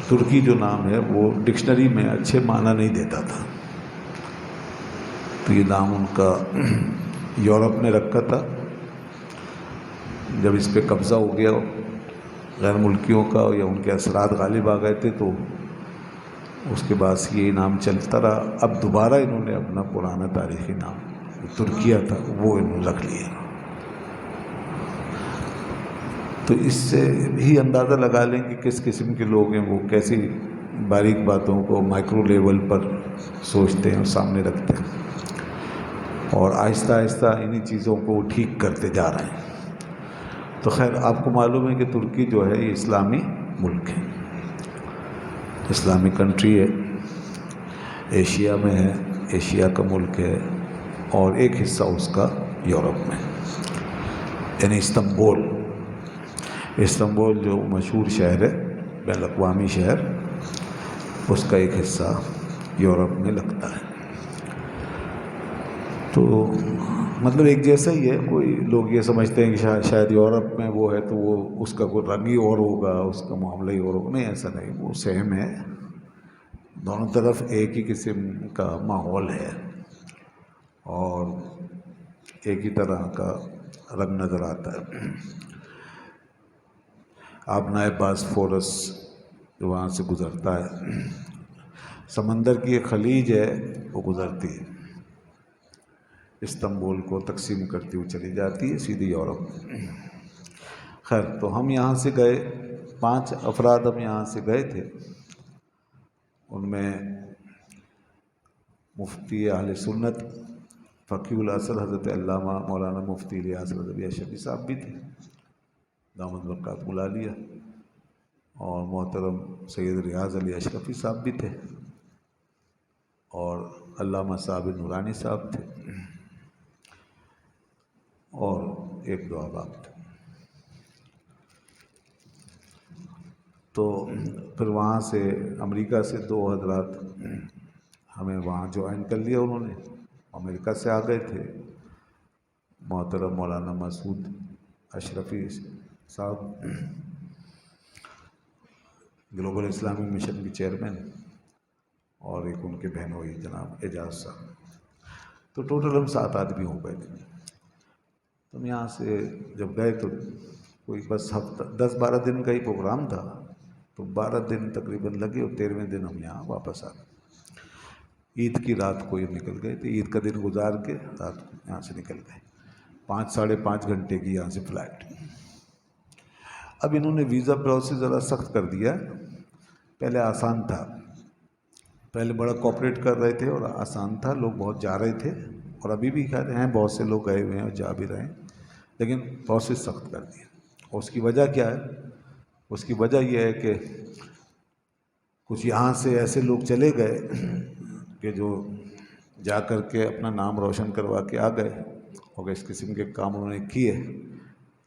ترکی جو نام ہے وہ ڈکشنری میں اچھے معنی نہیں دیتا تھا، تو یہ نام ان کا یورپ نے رکھا تھا۔ جب اس پہ قبضہ ہو گیا غیر ملکیوں کا یا ان کے اثرات غالب آ گئے تھے، تو اس کے بعد سے یہ نام چلتا رہا۔ اب دوبارہ انہوں نے اپنا پرانا تاریخی نام ترکیہ تھا وہ انہوں نے رکھ لیا۔ تو اس سے بھی اندازہ لگا لیں کہ کس قسم کے لوگ ہیں، وہ کیسی باریک باتوں کو مائکرو لیول پر سوچتے ہیں اور سامنے رکھتے ہیں، اور آہستہ آہستہ انہی چیزوں کو وہ ٹھیک کرتے جا رہے ہیں۔ تو خیر آپ کو معلوم ہے کہ ترکی جو ہے یہ اسلامی ملک ہے، اسلامی کنٹری ہے، ایشیا میں ہے، ایشیا کا ملک ہے، اور ایک حصہ اس کا یورپ میں، یعنی استنبول جو مشہور شہر ہے، بین الاقوامی شہر، اس کا ایک حصہ یورپ میں لگتا ہے۔ تو مطلب ایک جیسا ہی ہے، کوئی لوگ یہ سمجھتے ہیں کہ شاید یورپ میں وہ ہے تو وہ اس کا کوئی رنگ ہی اور ہوگا، اس کا معاملہ ہی اور ہوگا، نہیں ایسا نہیں، وہ سیم ہے، دونوں طرف ایک ہی قسم کا ماحول ہے اور ایک ہی طرح کا رنگ نظر آتا ہے۔ آبنائے باسفورس وہاں سے گزرتا ہے، سمندر کی ایک خلیج ہے وہ گزرتی ہے، استنبول کو تقسیم کرتی ہوئی چلی جاتی ہے سیدھی یورپ۔ خیر تو ہم یہاں سے گئے، 5 افراد ہم یہاں سے گئے تھے، ان میں مفتی اہل سنت فقیہ الاصل حضرت علامہ مولانا مفتی الیاس رضوی اشرفی صاحب بھی تھے، دامت برکاتہ العالیہ، اور محترم سید ریاض علی اشرفی صاحب بھی تھے، اور علامہ صاحب نورانی صاحب تھے، اور ایک دو احباب تھے۔ تو پھر وہاں سے امریکہ سے 2 حضرات ہمیں وہاں جوائن کر لیا، انہوں نے امریکہ سے آ گئے تھے، محترم مولانا مسعود اشرفی صاحب، گلوبل اسلامک مشن کے چیئرمین، اور ایک ان کے بہنوئی جناب اعجاز صاحب، تو ٹوٹل ہم 7 آدمی ہو گئے تھے۔ ہم یہاں سے جب گئے تو کوئی بس ہفتہ 10-12 دن کا ہی پروگرام تھا، تو 12 دن تقریباً لگے، اور 13ویں دن ہم یہاں واپس آ گئے۔ عید کی رات کو یہ نکل گئے تھے، عید کا دن گزار کے رات کو یہاں سے نکل گئے، 5-5.5 گھنٹے کی یہاں سے فلائٹ۔ اب انہوں نے ویزا پروسیس ذرا سخت کر دیا، پہلے آسان تھا، پہلے بڑا کوپریٹ کر رہے تھے اور آسان تھا، لوگ بہت جا رہے تھے، اور ابھی بھی کہہ رہے ہیں بہت سے لوگ گئے ہوئے ہیں اور جا بھی رہے ہیں، لیکن پروسیس سخت کر دیا۔ اور اس کی وجہ کیا ہے؟ اس کی وجہ یہ ہے کہ کچھ یہاں سے ایسے لوگ چلے گئے کہ جو جا کر کے اپنا نام روشن کروا کے آ گئے، اور اس قسم کے کام انہوں نے کیے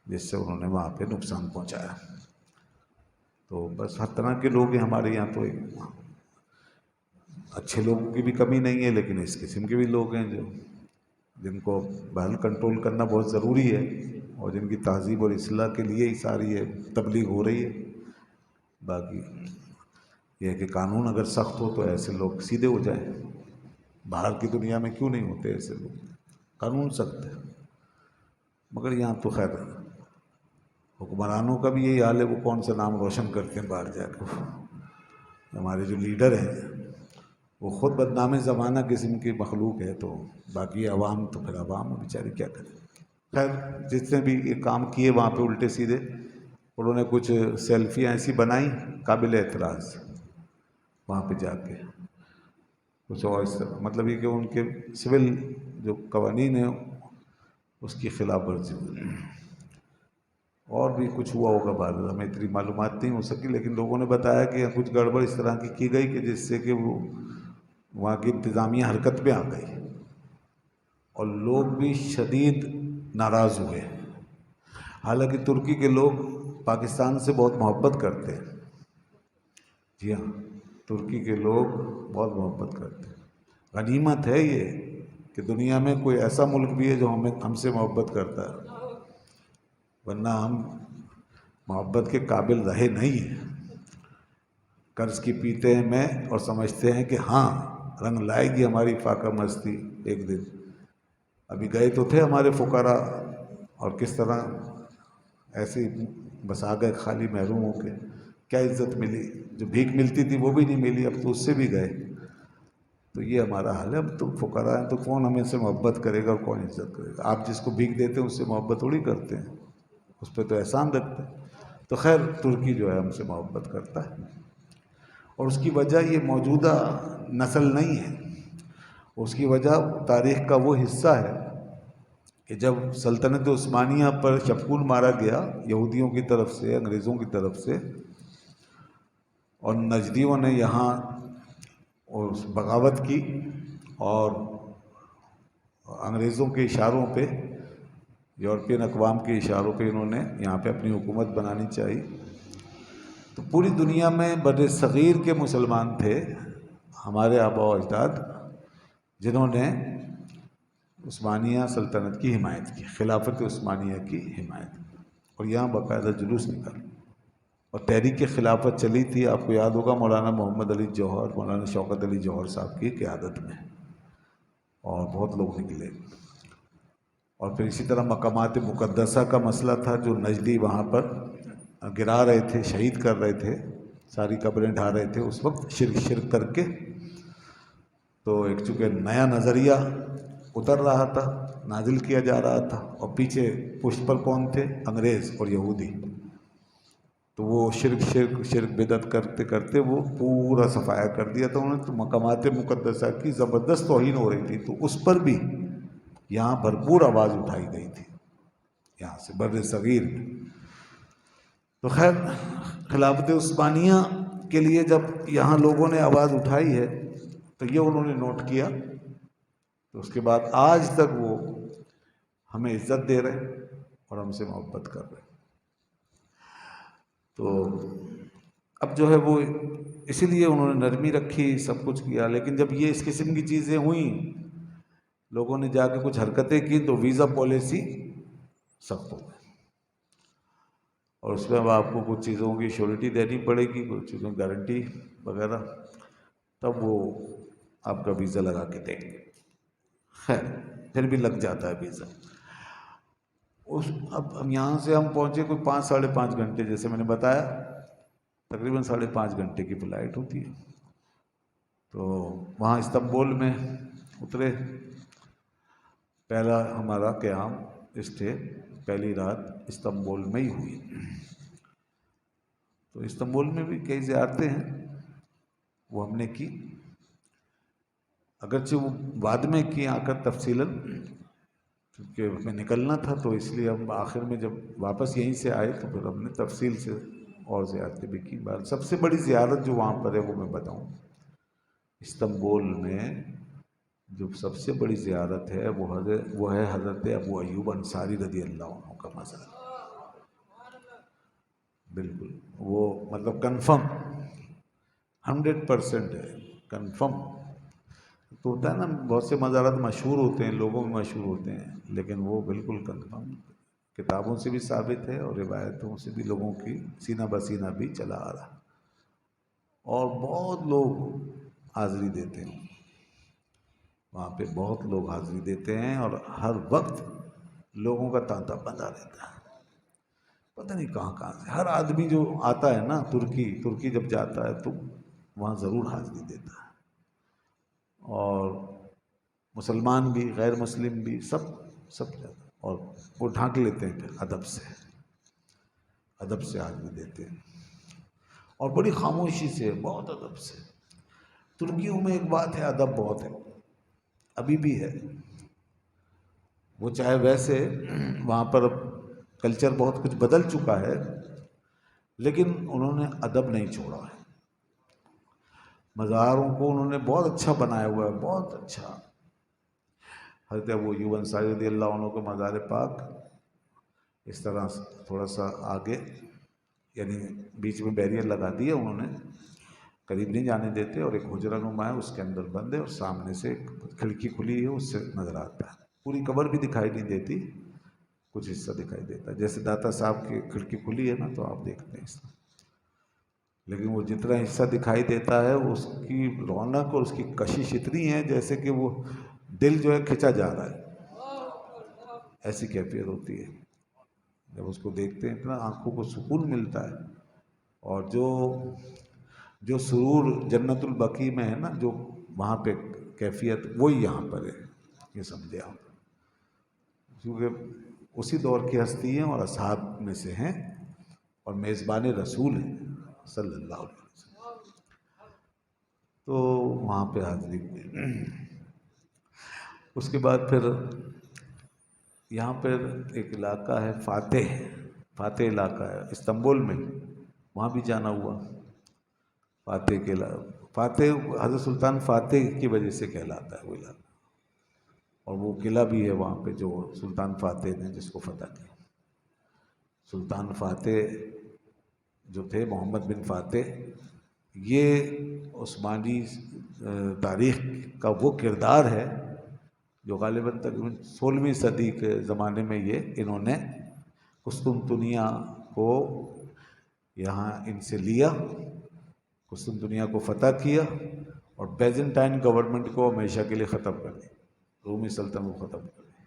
جس سے انہوں نے وہاں پہ نقصان پہنچایا۔ تو بس ہر طرح کے لوگ ہیں ہمارے یہاں، تو اچھے لوگوں کی بھی کمی نہیں ہے، لیکن اس قسم کے بھی لوگ ہیں جن کو بہرحال کنٹرول کرنا بہت ضروری ہے، اور جن کی تہذیب اور اصلاح کے لیے ہی ساری یہ تبلیغ ہو رہی ہے۔ باقی یہ ہے کہ قانون اگر سخت ہو تو ایسے لوگ سیدھے ہو جائیں، باہر کی دنیا میں کیوں نہیں ہوتے ایسے لوگ، قانون سخت ہے۔ مگر یہاں تو خیر حکمرانوں کا بھی یہی حال ہے، وہ کون سا نام روشن کرتے ہیں باہر جا کے، ہمارے جو لیڈر ہیں وہ خود بدنام زمانہ قسم کی مخلوق ہے، تو باقی عوام تو پھر عوام بیچارے کیا کریں۔ خیر جتنے بھی یہ کام کیے وہاں پہ الٹے سیدھے، انہوں نے کچھ سیلفیاں ایسی بنائیں قابل اعتراض وہاں پہ جا کے، کچھ اور اس طرح، مطلب یہ کہ ان کے سول جو قوانین ہیں اس کی خلاف ورزی ہوئی، اور بھی کچھ ہوا ہوگا، بعد ہمیں اتنی معلومات نہیں ہو سکی، لیکن لوگوں نے بتایا کہ کچھ گڑبڑ اس طرح کی گئی کہ جس سے کہ وہ وہاں کی انتظامیہ حرکت میں آ گئی، اور لوگ بھی شدید ناراض ہوئے۔ حالانکہ ترکی کے لوگ پاکستان سے بہت محبت کرتے ہیں، جی ہاں، ترکی کے لوگ بہت محبت کرتے ہیں۔ غنیمت ہے یہ کہ دنیا میں کوئی ایسا ملک بھی ہے جو ہم سے محبت کرتا ہے، ورنہ ہم محبت کے قابل رہے نہیں ہیں۔ قرض کی پیتے ہیں میں اور سمجھتے ہیں کہ ہاں رنگ لائے گی ہماری فاقہ مستی ایک دن. ابھی گئے تو تھے ہمارے فقراء اور کس طرح ایسے ہی بس آ گئے خالی محروم ہو کے. کیا عزت ملی؟ جو بھیک ملتی تھی وہ بھی نہیں ملی، اب تو اس سے بھی گئے. تو یہ ہمارا حال ہے. اب تو فقراء ہیں تو کون ہمیں سے محبت کرے گا اور کون عزت کرے گا؟ آپ جس کو بھیک دیتے ہیں اس سے محبت تھوڑی کرتے ہیں، اس پہ تو احسان رکھتے ہیں. تو خیر ترکی جو ہے ہم سے محبت کرتا ہے، اور اس کی وجہ یہ موجودہ نسل نہیں ہے. اس کی وجہ تاریخ کا وہ حصہ ہے کہ جب سلطنت عثمانیہ پر شپکول مارا گیا یہودیوں کی طرف سے، انگریزوں کی طرف سے، اور نجدیوں نے یہاں بغاوت کی اور انگریزوں کے اشاروں پہ، یورپین اقوام کے اشاروں پہ انہوں نے یہاں پہ اپنی حکومت بنانی چاہی. تو پوری دنیا میں بر صغیر کے مسلمان تھے ہمارے آباء و اجداد جنہوں نے عثمانیہ سلطنت کی حمایت کی، خلافت عثمانیہ کی حمایت کی، اور یہاں باقاعدہ جلوس نکال اور تحریک خلافت چلی تھی. آپ کو یاد ہوگا مولانا محمد علی جوہر، مولانا شوکت علی جوہر صاحب کی قیادت میں، اور بہت لوگ نکلے. اور پھر اسی طرح مقامات مقدسہ کا مسئلہ تھا، جو نجدی وہاں پر گرا رہے تھے، شہید کر رہے تھے، ساری قبریں ڈھا رہے تھے اس وقت شرک کر کے. تو ایک چونکہ نیا نظریہ اتر رہا تھا، نازل کیا جا رہا تھا، اور پیچھے پشت پر کون تھے؟ انگریز اور یہودی. تو وہ شرک بدعت کرتے کرتے وہ پورا صفایا کر دیا تھا انہوں نے. تو مقامات مقدسہ کی زبردست توہین ہو رہی تھی، تو اس پر بھی یہاں بھرپور آواز اٹھائی گئی تھی یہاں سے بر صغیر میں. تو خیر خلافت عثمانیہ کے لیے جب یہاں لوگوں نے آواز اٹھائی ہے تو یہ انہوں نے نوٹ کیا. تو اس کے بعد آج تک وہ ہمیں عزت دے رہے ہیں اور ہم سے محبت کر رہے ہیں. تو اب جو ہے وہ اسی لیے انہوں نے نرمی رکھی، سب کچھ کیا. لیکن جب یہ اس قسم کی چیزیں ہوئیں، لوگوں نے جا کے کچھ حرکتیں کی، تو ویزا پالیسی سخت ہو گئی، اور اس میں اب آپ کو کچھ چیزوں کی شیورٹی دینی پڑے گی، کچھ چیزوں کی گارنٹی وغیرہ، تب وہ آپ کا ویزا لگا کے دیں گے. خیر پھر بھی لگ جاتا ہے ویزا. اب ہم یہاں سے ہم پہنچے کوئی 5-5.5 گھنٹے، جیسے میں نے بتایا تقریباً 5.5 گھنٹے کی فلائٹ ہوتی ہے. تو وہاں استنبول میں اترے. پہلا ہمارا قیام اسٹے پہلی رات استنبول میں ہی ہوئی. تو استنبول میں بھی کئی زیارتیں ہیں وہ ہم نے کی، اگرچہ وہ بعد میں کی آ کر تفصیلاً، کیونکہ ہمیں نکلنا تھا. تو اس لیے ہم آخر میں جب واپس یہیں سے آئے تو پھر ہم نے تفصیل سے اور زیارتیں بھی کی. سب سے بڑی زیارت جو وہاں پر ہے وہ میں بتاؤں، استنبول میں جو سب سے بڑی زیارت ہے وہ ہے حضرت ابو ایوب انصاری رضی اللہ عنہ کا مزار. بالکل وہ مطلب کنفرم 100% ہے، کنفرم. تو ہوتا ہے نا بہت سے مزارات مشہور ہوتے ہیں، لوگوں میں مشہور ہوتے ہیں، لیکن وہ بالکل کنفرم کتابوں سے بھی ثابت ہے اور روایتوں سے بھی لوگوں کی سینہ بسینہ بھی چلا آ رہا. اور بہت لوگ حاضری دیتے ہیں وہاں پہ، بہت لوگ حاضری دیتے ہیں، اور ہر وقت لوگوں کا تانتا بندہ رہتا ہے. پتہ نہیں کہاں کہاں سے ہر آدمی جو آتا ہے نا، ترکی جب جاتا ہے تو وہاں ضرور حاضری دیتا ہے. اور مسلمان بھی غیر مسلم بھی سب جاتا ہے، اور وہ ڈھانک لیتے ہیں پھر ادب سے حاضری دیتے ہیں، اور بڑی خاموشی سے، بہت ادب سے. ترکیوں میں ایک بات ہے، ادب بہت ہے، ابھی بھی ہے. وہ چاہے ویسے وہاں پر کلچر بہت کچھ بدل چکا ہے، لیکن انہوں نے ادب نہیں چھوڑا ہے. مزاروں کو انہوں نے بہت اچھا بنایا ہوا ہے، بہت اچھا. حضرت ابو ایوب انصاری رضی اللہ عنہ کا مزار پاک اس طرح تھوڑا سا آگے، یعنی بیچ میں بیریئر لگا دیا انہوں نے، قریب نہیں جانے دیتے، اور ایک حجرہ نما ہے اس کے اندر بند ہے، اور سامنے سے ایک کھڑکی کھلی ہے اس سے نظر آتا ہے. پوری قبر بھی دکھائی نہیں دیتی، کچھ حصہ دکھائی دیتا ہے. جیسے داتا صاحب کی کھڑکی کھلی ہے نا تو آپ دیکھتے ہیں اس طرح. لیکن وہ جتنا حصہ دکھائی دیتا ہے اس کی رونق اور اس کی کشش اتنی ہے جیسے کہ وہ دل جو ہے کھنچا جا رہا ہے، ایسی کیفیت ہوتی ہے جب اس کو دیکھتے ہیں، اتنا آنکھوں کو سکون ملتا ہے۔ اور جو سرور جنت البقیع میں ہے نا، جو وہاں پہ کیفیت وہی یہاں پر ہے، یہ سمجھے آپ، کیونکہ اسی دور کی ہستی ہیں اور اصحاب میں سے ہیں اور میزبان رسول ہیں صلی اللہ علیہ وسلم، تو وہاں پہ حاضری ہوئی۔ اس کے بعد پھر یہاں پر ایک علاقہ ہے فاتح علاقہ ہے استنبول میں، وہاں بھی جانا ہوا۔ فاتح حضرت سلطان فاتح کی وجہ سے کہلاتا ہے وہ علاقہ، اور وہ قلعہ بھی ہے وہاں پہ جو سلطان فاتح نے جس کو فتح کیا۔ سلطان فاتح جو تھے محمد بن فاتح، یہ عثمانی تاریخ کا وہ کردار ہے جو غالباً تقریباً 16ویں صدی کے زمانے میں انہوں نے قسطنطنیہ کو یہاں ان سے لیا، قسطنطنیہ کو فتح کیا اور بیزنٹائن گورنمنٹ کو ہمیشہ کے لیے ختم کر دیا، رومی سلطنت کو ختم کر دیا،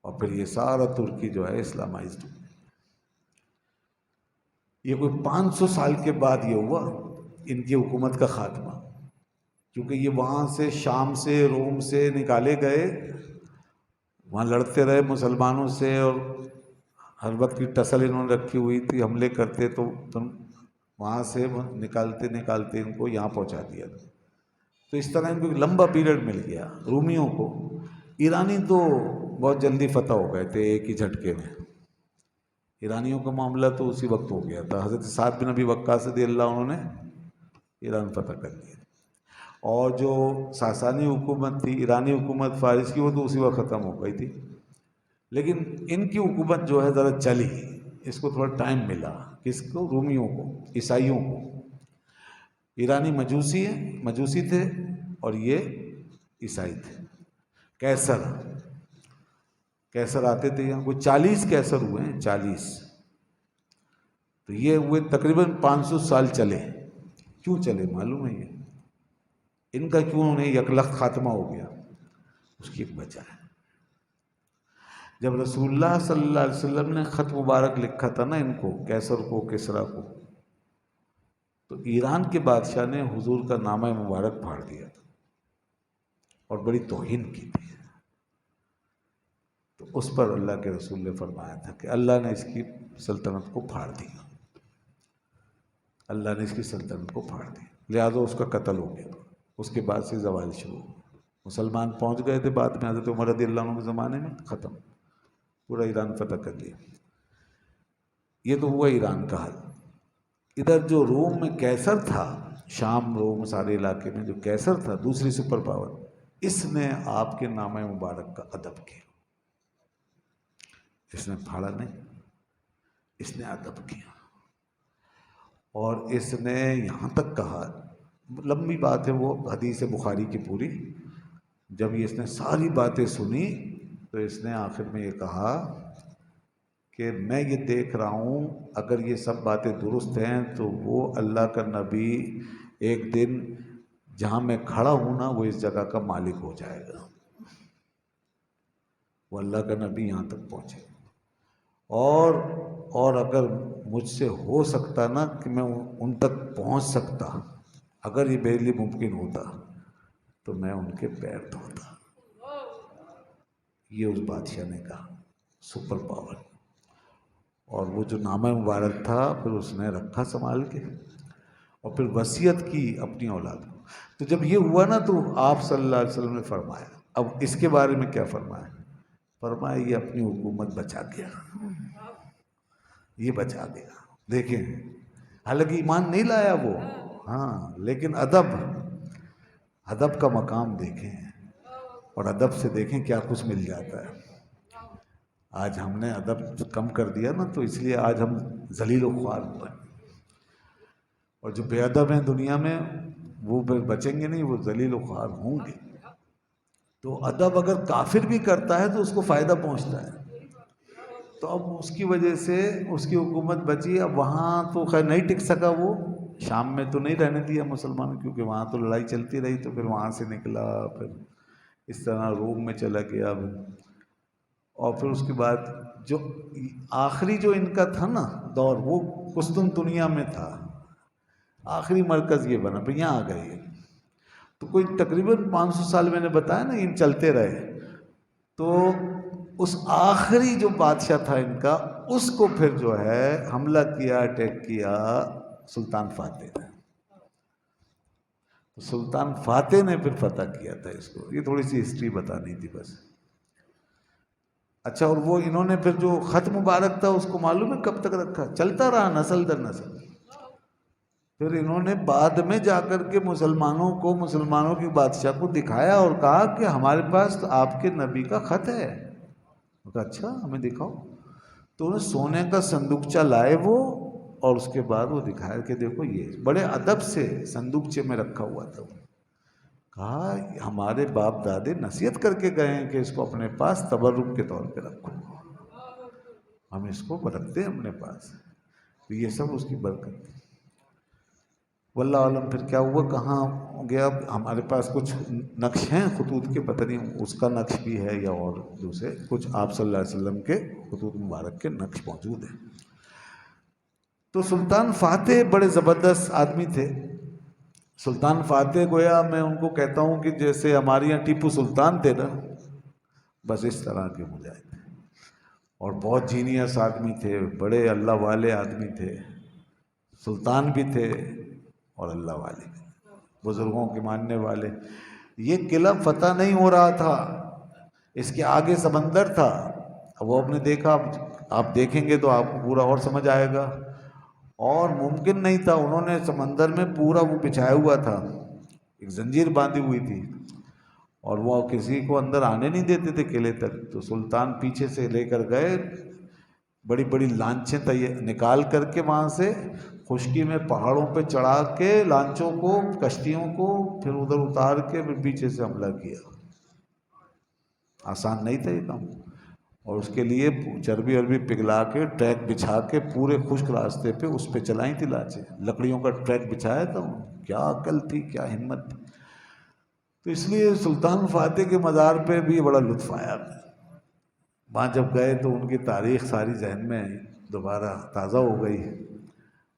اور پھر یہ سارا ترکی جو ہے اسلامائزڈ ہو۔ یہ کوئی 500 سال کے بعد یہ ہوا ان کی حکومت کا خاتمہ، کیونکہ یہ وہاں سے شام سے روم سے نکالے گئے، وہاں لڑتے رہے مسلمانوں سے، اور ہر وقت کی ٹسل انہوں نے رکھی ہوئی تھی، حملے کرتے تو وہاں سے نکالتے نکالتے ان کو یہاں پہنچا دیا تھا۔ تو اس طرح ان کو ایک لمبا پیریڈ مل گیا رومیوں کو۔ ایرانی تو بہت جلدی فتح ہو گئے تھے ایک ہی جھٹکے میں، ایرانیوں کا معاملہ تو اسی وقت ہو گیا تھا، حضرت سعد بن ابی وقاص رضی اللہ عنہ نے ایران فتح کر لیا، اور جو ساسانی حکومت تھی، ایرانی حکومت فارس کی، وہ تو اسی وقت ختم ہو گئی تھی، لیکن ان کی حکومت جو ہے ذرا چلی، اس کو تھوڑا ٹائم ملا، کس کو؟ رومیوں کو، عیسائیوں کو۔ ایرانی مجوسی تھے اور یہ عیسائی تھے۔ کیسر آتے تھے یہاں، کوئی 40 کیسر ہوئے ہیں، 40، تو یہ ہوئے تقریباً 500 سال چلے۔ کیوں چلے معلوم ہے؟ یہ ان کا کیوں انہیں یکلخت خاتمہ ہو گیا، اس کی ایک وجہ ہے۔ جب رسول اللہ صلی اللہ علیہ وسلم نے خط مبارک لکھا تھا نا ان کو، کیسر کو، کسریٰ کو، تو ایران کے بادشاہ نے حضور کا نامہ مبارک پھاڑ دیا تھا اور بڑی توہین کی تھی، تو اس پر اللہ کے رسول نے فرمایا تھا کہ اللہ نے اس کی سلطنت کو پھاڑ دیا، اللہ نے اس کی سلطنت کو پھاڑ دیا، لہٰذا اس کا قتل ہو گیا۔ اس کے بعد سے زوال شروع ہو، مسلمان پہنچ گئے تھے بعد میں حضرت عمر رضی اللہ عنہ کے زمانے میں، ختم، پورا ایران فتح کر لیا۔ یہ تو ہوا ایران کا حال۔ ادھر جو روم میں کیسر تھا، شام روم سارے علاقے میں جو کیسر تھا، دوسری سپر پاور، اس نے آپ کے نامہ مبارک کا ادب کیا، اس نے پھاڑا نہیں، اس نے ادب کیا، اور اس نے یہاں تک کہا، لمبی بات ہے وہ حدیث بخاری کی پوری، جب اس نے ساری باتیں سنی تو اس نے آخر میں یہ کہا کہ میں یہ دیکھ رہا ہوں اگر یہ سب باتیں درست ہیں تو وہ اللہ کا نبی ایک دن جہاں میں کھڑا ہوں نا، وہ اس جگہ کا مالک ہو جائے گا، وہ اللہ کا نبی یہاں تک پہنچے، اور اگر مجھ سے ہو سکتا نا کہ میں ان تک پہنچ سکتا، اگر یہ میرے لیے ممکن ہوتا تو میں ان کے پیر دھوتا۔ یہ اس بادشاہ نے کہا، سپر پاور، اور وہ جو نامہ مبارک تھا پھر اس نے رکھا سنبھال کے، اور پھر وصیت کی اپنی اولاد کو۔ تو جب یہ ہوا نا تو آپ صلی اللہ علیہ وسلم نے فرمایا، اب اس کے بارے میں کیا فرمایا؟ فرمایا یہ اپنی حکومت بچا گیا، یہ بچا گیا۔ دیکھیں، حالانکہ ایمان نہیں لایا وہ، ہاں، لیکن ادب کا مقام دیکھیں، اور ادب سے دیکھیں کیا کچھ مل جاتا ہے۔ آج ہم نے ادب کم کر دیا نا، تو اس لیے آج ہم ذلیل و خوار ہوئے، اور جو بے ادب ہیں دنیا میں وہ بچیں گے نہیں، وہ ذلیل و خوار ہوں گے۔ تو ادب اگر کافر بھی کرتا ہے تو اس کو فائدہ پہنچتا ہے، تو اب اس کی وجہ سے اس کی حکومت بچی۔ اب وہاں تو خیر نہیں ٹک سکا وہ شام میں تو نہیں رہنے دیا مسلمان، کیونکہ وہاں تو لڑائی چلتی رہی، تو پھر وہاں سے نکلا، پھر اس طرح روم میں چلا گیا، اور پھر اس کے بعد جو آخری جو ان کا تھا نا دور، وہ قسطنطنیہ میں تھا، آخری مرکز یہ بنا، پھر یہاں آ گئے، تو کوئی تقریباً 500 سال میں نے بتایا نا ان چلتے رہے، تو اس آخری جو بادشاہ تھا ان کا، اس کو پھر جو ہے حملہ کیا، اٹیک کیا سلطان فاتح نے، سلطان فاتح نے پھر فتح کیا تھا اس کو، یہ تھوڑی سی ہسٹری بتانی تھی بس۔ اچھا، اور وہ انہوں نے پھر جو خط مبارک تھا اس کو معلوم ہے کب تک رکھا، چلتا رہا نسل در نسل، پھر انہوں نے بعد میں جا کر کے مسلمانوں کی بادشاہ کو دکھایا اور کہا کہ ہمارے پاس تو آپ کے نبی کا خط ہے، کہا اچھا ہمیں دکھاؤ، تو انہیں سونے کا صندوقچہ لائے وہ، اور اس کے بعد وہ دکھایا کہ دیکھو یہ بڑے ادب سے صندوقچے میں رکھا ہوا تھا، کہا ہمارے باپ دادے نصیحت کر کے گئے ہیں کہ اس کو اپنے پاس تبرک کے طور پہ رکھو، ہم اس کو رکھتے ہیں اپنے پاس، تو یہ سب اس کی برکت تھی۔ واللہ عالم پھر کیا ہوا کہاں گیا، ہمارے پاس کچھ نقش ہیں خطوط کے، پتہ نہیں اس کا نقش بھی ہے یا اور دوسرے کچھ آپ صلی اللہ علیہ وسلم کے خطوط مبارک کے نقش موجود ہیں۔ تو سلطان فاتح بڑے زبردست آدمی تھے، سلطان فاتح گویا میں ان کو کہتا ہوں کہ جیسے ہمارے یہاں ٹیپو سلطان تھے نا، بس اس طرح کے مجاہد تھے، اور بہت جینیس آدمی تھے، بڑے اللہ والے آدمی تھے، سلطان بھی تھے اور اللہ والے بھی، بزرگوں کے ماننے والے۔ یہ قلعہ فتح نہیں ہو رہا تھا، اس کے آگے سمندر تھا، وہ آپ نے دیکھا، آپ دیکھیں گے تو آپ کو پورا اور سمجھ آئے گا، اور ممکن نہیں تھا، انہوں نے سمندر میں پورا وہ بچھایا ہوا تھا، ایک زنجیر باندھی ہوئی تھی، اور وہ کسی کو اندر آنے نہیں دیتے تھے قلعے تک، تو سلطان پیچھے سے لے کر گئے، بڑی بڑی لانچیں نکال کر کے وہاں سے خشکی میں پہاڑوں پہ چڑھا کے لانچوں کو، کشتیوں کو، پھر ادھر اتار کے پھر پیچھے سے حملہ کیا۔ آسان نہیں تھا یہ کام، اور اس کے لیے چربی وربی پگھلا کے ٹریک بچھا کے پورے خشک راستے پہ اس پہ چلائیں تھی لانچیں، لکڑیوں کا ٹریک بچھایا تھا، کیا عقل تھی، کیا ہمت تھی۔ تو اس لیے سلطان فاتح کے مزار پہ بھی بڑا لطف آیا، وہاں جب گئے تو ان کی تاریخ ساری ذہن میں دوبارہ تازہ ہو گئی،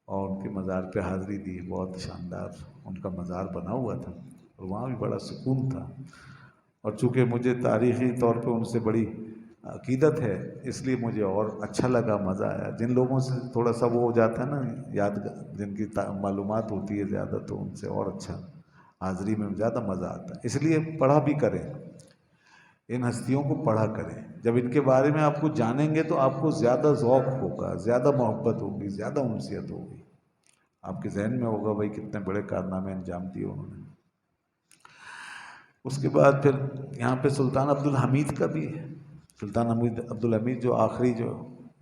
اور ان کے مزار پہ حاضری دی، بہت شاندار ان کا مزار بنا ہوا تھا، اور وہاں بھی بڑا سکون تھا، اور چونکہ مجھے تاریخی طور پہ ان سے بڑی عقیدت ہے، اس لیے مجھے اور اچھا لگا، مزہ آیا۔ جن لوگوں سے تھوڑا سا وہ ہو جاتا ہے نا یاد، جن کی معلومات ہوتی ہے زیادہ، تو ان سے اور اچھا حاضری میں زیادہ مزہ آتا ہے، اس لیے پڑھا بھی کریں، ان ہستیوں کو پڑھا کریں، جب ان کے بارے میں آپ کو جانیں گے تو آپ کو زیادہ ذوق ہوگا، زیادہ محبت ہوگی، زیادہ انسیت ہوگی، آپ کے ذہن میں ہوگا بھائی کتنے بڑے کارنامے انجام دیے انہوں نے۔ اس کے بعد پھر یہاں پہ سلطان عبدالحمید کا بھی ہے، سلطان عبدالحمید جو آخری جو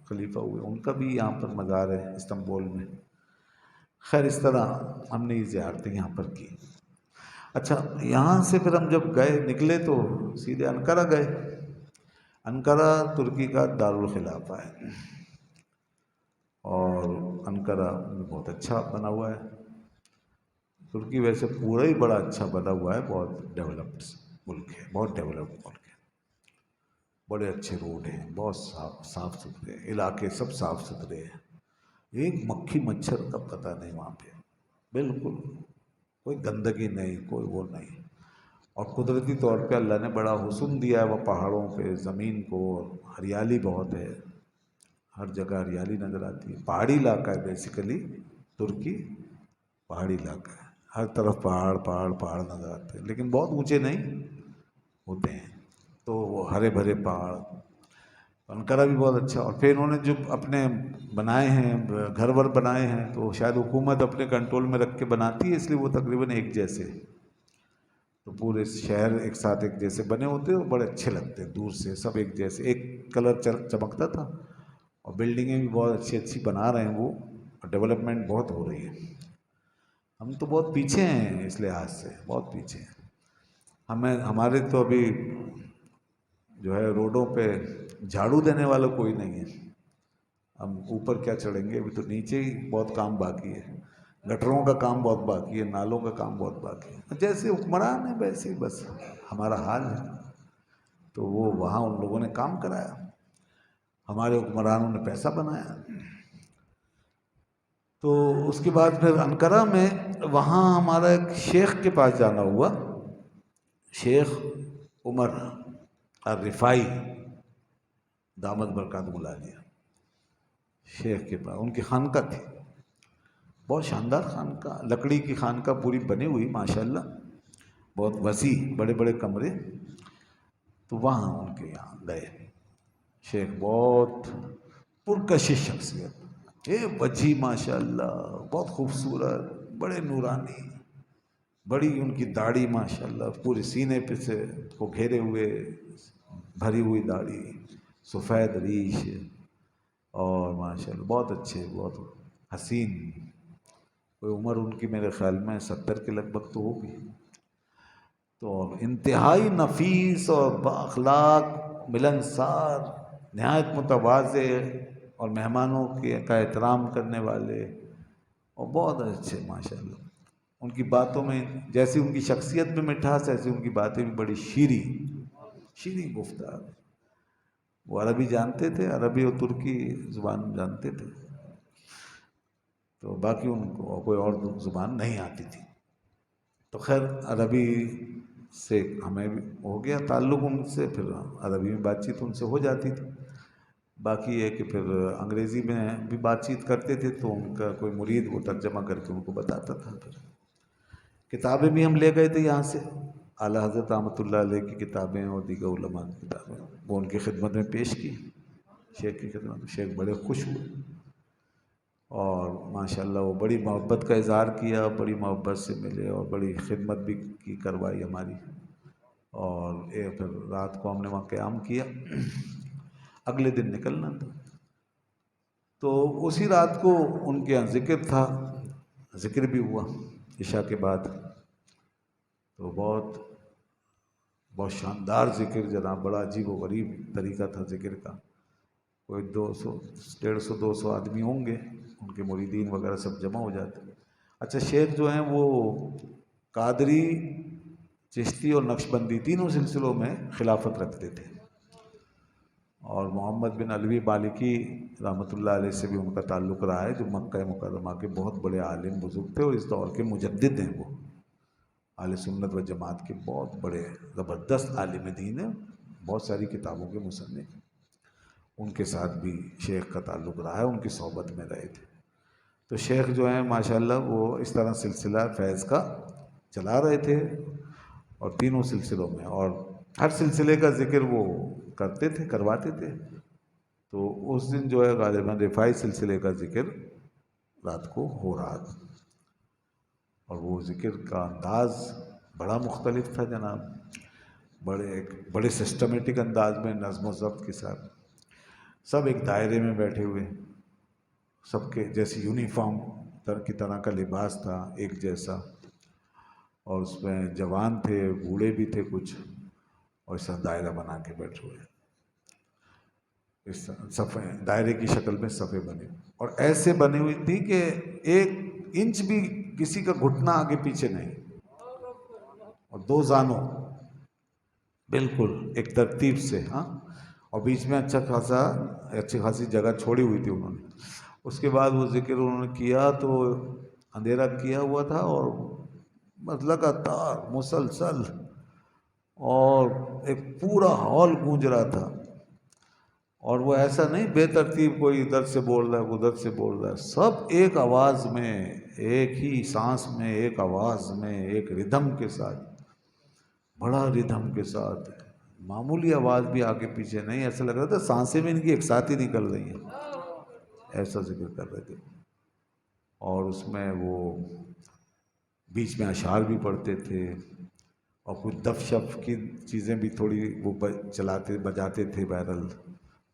خلیفہ ہوئے، ان کا بھی یہاں پر مزار ہے استنبول میں۔ خیر اس طرح ہم نے یہ زیارتیں یہاں پر کی۔ اچھا، یہاں سے پھر ہم جب نکلے تو سیدھے انقرہ گئے۔ انقرہ ترکی کا دارالخلافہ ہے، اور انقرہ بہت اچھا بنا ہوا ہے۔ ترکی ویسے پورا ہی بڑا اچھا بنا ہوا ہے، بہت ڈیولپڈ ملک ہے، بہت ڈیولپڈ ملک ہے، بڑے اچھے روڈ ہیں، بہت صاف ستھرے علاقے، سب صاف ستھرے ہیں، ایک مکھی مچھر کا پتہ نہیں وہاں پہ، بالکل کوئی گندگی نہیں، کوئی وہ نہیں، اور قدرتی طور پہ اللہ نے بڑا حسن دیا ہے وہ پہاڑوں پہ، زمین کو، ہریالی بہت ہے، ہر جگہ ہریالی نظر آتی ہے، پہاڑی علاقہ ہے بیسیکلی، ترکی پہاڑی علاقہ ہے، ہر طرف پہاڑ پہاڑ پہاڑ نظر آتے ہیں، لیکن بہت اونچے نہیں ہوتے ہیں، تو وہ ہرے بھرے پہاڑ۔ انقرہ بھی بہت اچھا، اور پھر انہوں نے جو اپنے بنائے ہیں گھر ور بنائے ہیں، تو شاید حکومت اپنے کنٹرول میں رکھ کے بناتی ہے، اس لیے وہ تقریباً ایک جیسے، تو پورے شہر ایک ساتھ ایک جیسے بنے ہوتے ہیں، بڑے اچھے لگتے ہیں، دور سے سب ایک جیسے، ایک کلر چمکتا تھا، اور بلڈنگیں بھی بہت اچھی اچھی بنا رہے ہیں وہ، اور ڈیولپمنٹ بہت ہو رہی ہے۔ ہم تو بہت پیچھے ہیں اس لحاظ سے، بہت پیچھے ہیں، ہمارے تو ابھی جو ہے روڈوں پہ جھاڑو دینے والا کوئی نہیں ہے، ہم اوپر کیا چڑھیں گے، ابھی تو نیچے ہی بہت کام باقی ہے۔ گٹروں کا کام بہت باقی ہے، نالوں کا کام بہت باقی ہے. جیسے حکمران ہیں ویسے ہی بس ہمارا حال ہے. تو وہ وہاں ان لوگوں نے کام کرایا، ہمارے حکمرانوں نے پیسہ بنایا. تو اس کے بعد پھر انقرہ میں وہاں ہمارا ایک شیخ کے پاس جانا ہوا، شیخ عمر الرفاعی دامت برکات عالیہ. شیخ کے پاس ان کی خانقاہ تھی، بہت شاندار خانقاہ، لکڑی کی خانقاہ پوری بنی ہوئی ماشاءاللہ، بہت وسیع، بڑے بڑے کمرے. تو وہاں ان کے یہاں گئے. شیخ بہت پرکشش شخصیت، وجیح ماشاءاللہ، بہت خوبصورت، بڑے نورانی، بڑی ان کی داڑھی ماشاءاللہ پورے سینے پہ سے کو گھیرے ہوئے بھری ہوئی داڑھی، سفید ریش، اور ماشاءاللہ بہت اچھے، بہت حسین. کوئی عمر ان کی میرے خیال میں 70 کے لگ بھگ تو ہوگی. تو انتہائی نفیس اور بااخلاق، ملنسار، نہایت متواضع، اور مہمانوں کا احترام کرنے والے، اور بہت اچھے ماشاءاللہ. ان کی باتوں میں جیسی ان کی شخصیت میں مٹھاس، ایسی ان کی باتیں بھی بڑی شیریں گفتار. وہ عربی جانتے تھے، عربی اور ترکی زبان جانتے تھے، تو باقی ان کو کوئی اور زبان نہیں آتی تھی. تو خیر عربی سے ہمیں بھی ہو گیا تعلق ان سے، پھر عربی میں بات چیت ان سے ہو جاتی تھی. باقی یہ کہ پھر انگریزی میں بھی بات چیت کرتے تھے تو ان کا کوئی مرید وہ ترجمہ کر کے ان کو بتاتا تھا. پھر کتابیں بھی ہم لے گئے تھے یہاں سے، اعلیٰ حضرت رحمۃ اللہ علیہ کی کتابیں اور دیگر علماء کی کتابیں وہ ان کی خدمت میں پیش کی، شیخ کی خدمت میں. شیخ بڑے خوش ہوئے اور ماشاءاللہ وہ بڑی محبت کا اظہار کیا، بڑی محبت سے ملے اور بڑی خدمت بھی کی کروائی ہماری. اور پھر رات کو ہم نے وہاں قیام کیا، اگلے دن نکلنا تھا. تو اسی رات کو ان کے یہاں ذکر تھا، ذکر بھی ہوا عشاء کے بعد. تو بہت شاندار ذکر جناب، بڑا عجیب و غریب طریقہ تھا ذکر کا. کوئی 150 آدمی ہوں گے، ان کے مریدین وغیرہ سب جمع ہو جاتے. اچھا شیخ جو ہیں وہ قادری، چشتی اور نقشبندی تینوں سلسلوں میں خلافت رکھتے تھے، اور محمد بن علوی مالکی رحمۃ اللہ علیہ سے بھی ان کا تعلق رہا ہے، جو مکہ مکرمہ کے بہت بڑے عالم بزرگ تھے اور اس دور کے مجدد ہیں. وہ اہل سنت و جماعت کے بہت بڑے زبردست عالم دین ہیں، بہت ساری کتابوں کے مصنف. ان کے ساتھ بھی شیخ کا تعلق رہا ہے، ان کی صحبت میں رہے تھے. تو شیخ جو ہیں ماشاءاللہ وہ اس طرح سلسلہ فیض کا چلا رہے تھے، اور تینوں سلسلوں میں، اور ہر سلسلے کا ذکر وہ کرتے تھے، کرواتے تھے. تو اس دن جو ہے غالباً رفاعی سلسلے کا ذکر رات کو ہو رہا تھا، اور وہ ذکر کا انداز بڑا مختلف تھا جناب، بڑے سسٹمیٹک انداز میں، نظم و ضبط کے ساتھ. سب ایک دائرے میں بیٹھے ہوئے، سب کے جیسی یونیفارم کی طرح کا لباس تھا، ایک جیسا. اور اس میں جوان تھے، بوڑھے بھی تھے کچھ، اور اس طرح دائرہ بنا کے بیٹھے ہوئے، اس صفحے دائرے کی شکل میں صفحے بنے، اور ایسے بنی ہوئی تھی کہ 1 انچ بھی کسی کا گھٹنا آگے پیچھے نہیں، اور 2 زانوں بالکل ایک ترتیب سے. ہاں، اور بیچ میں اچھی خاصی جگہ چھوڑی ہوئی تھی انہوں نے. اس کے بعد وہ ذکر انہوں نے کیا تو اندھیرا کیا ہوا تھا، اور لگاتار مسلسل، اور ایک پورا ہال گونج رہا تھا. اور وہ ایسا نہیں بے ترتیب کوئی ادھر سے بول رہا ہے ادھر سے بول رہا ہے، سب ایک آواز میں، ایک ہی سانس میں، ایک آواز میں، ایک ردھم کے ساتھ، بڑا ردھم کے ساتھ، معمولی آواز بھی آگے پیچھے نہیں. ایسا لگ رہا تھا سانسیں بھی ان کی ایک ساتھ ہی نکل رہی ہیں، ایسا ذکر کر رہے تھے. اور اس میں وہ بیچ میں اشعار بھی پڑھتے تھے، اور کچھ دف شف کی چیزیں بھی تھوڑی وہ بجاتے تھے. بہرحال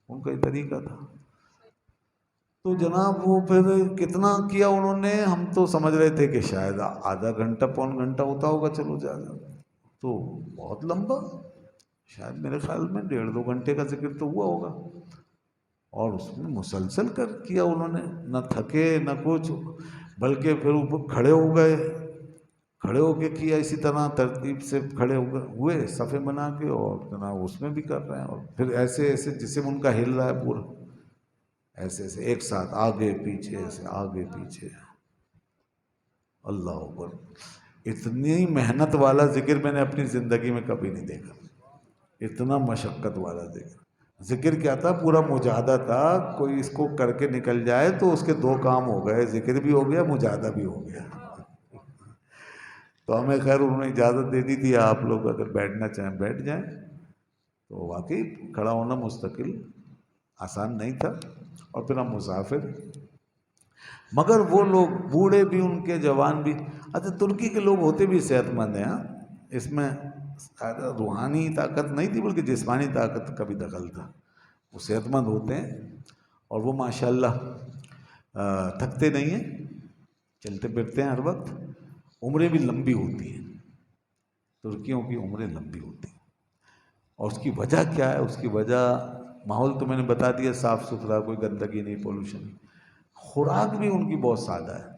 ان کا ہی طریقہ تھا. تو جناب وہ پھر کتنا کیا انہوں نے، ہم تو سمجھ رہے تھے کہ شاید آدھا گھنٹہ پون گھنٹہ ہوتا ہوگا، چلو زیادہ تو بہت لمبا، شاید میرے خیال میں 1.5-2 گھنٹے کا ذکر تو ہوا ہوگا. اور اس میں مسلسل کیا انہوں نے، نہ تھکے نہ کچھ. بلکہ پھر اوپر کھڑے ہو گئے، کھڑے ہو کے کیا، اسی طرح ترتیب سے کھڑے ہوئے صفیں بنا کے، اور جناب اس میں بھی کر رہے ہیں، اور پھر ایسے ایسے جسم ان کا ہل رہا ہے پورا، ایسے ایسے ایک ساتھ آگے پیچھے، ایسے آگے پیچھے، اللہ اکبر۔ اتنی محنت والا ذکر میں نے اپنی زندگی میں کبھی نہیں دیکھا، اتنا مشقت والا ذکر کیا تھا، پورا مجاہدہ تھا، کوئی اس کو کر کے نکل جائے تو اس کے دو کام ہو گئے، ذکر بھی ہو گیا، مجاہدہ بھی ہو گیا۔ تو ہمیں خیر انہوں نے اجازت دے دی تھی، آپ لوگ اگر بیٹھنا چاہیں بیٹھ جائیں، تو واقعی کھڑا ہونا مستقل آسان نہیں تھا، اور پھر ہم مسافر، مگر وہ لوگ بوڑھے بھی ان کے، جوان بھی۔ اچھا ترکی کے لوگ ہوتے بھی صحت مند ہیں، اس میں روحانی طاقت نہیں تھی بلکہ جسمانی طاقت کا بھی دخل تھا، وہ صحت مند ہوتے ہیں، اور وہ ماشاءاللہ تھکتے نہیں ہیں، چلتے پھرتے ہیں ہر وقت۔ عمریں بھی لمبی ہوتی ہیں، ترکیوں کی عمریں لمبی ہوتی ہیں، اور اس کی وجہ کیا ہے؟ اس کی وجہ ماحول تو میں نے بتا دیا، صاف ستھرا، کوئی گندگی نہیں، پولوشن نہیں۔ خوراک بھی ان کی بہت سادہ ہے،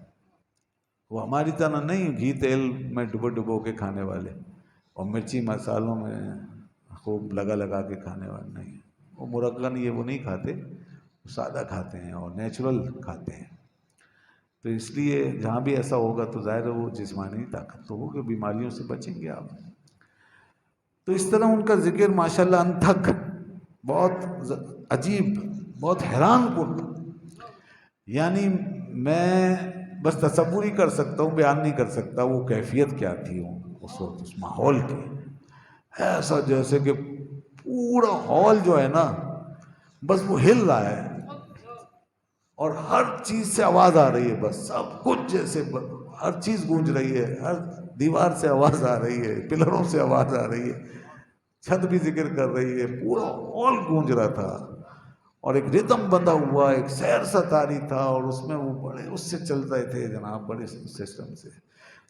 وہ ہماری طرح نہیں گھی تیل میں ڈبو کے کھانے والے، اور مرچی مسالوں میں خوب لگا کے کھانے والے نہیں، وہ مرغن یہ وہ نہیں کھاتے، وہ سادہ کھاتے ہیں اور نیچرل کھاتے ہیں۔ تو اس لیے جہاں بھی ایسا ہوگا تو ظاہر ہے وہ جسمانی طاقت تو ہوگی، بیماریوں سے بچیں گے آپ۔ تو اس طرح ان کا ذکر ماشاءاللہ انتھک، بہت عجیب، بہت حیران کن، یعنی میں بس تصور ہی کر سکتا ہوں، بیان نہیں کر سکتا وہ کیفیت کیا تھی اس وقت، اس ماحول کی۔ ایسا جیسے کہ پورا ہال جو ہے نا، بس وہ ہل رہا ہے، اور ہر چیز سے آواز آ رہی ہے، بس سب کچھ جیسے ہر چیز گونج رہی ہے، ہر دیوار سے آواز آ رہی ہے، پلروں سے آواز آ رہی ہے، چھت بھی ذکر کر رہی ہے، پورا ہال گونج رہا تھا، اور ایک ردم بندھا ہوا، ایک سیر ستاری تھا، اور اس میں وہ بڑے اس سے چل رہے تھے جناب، بڑے سسٹم سے،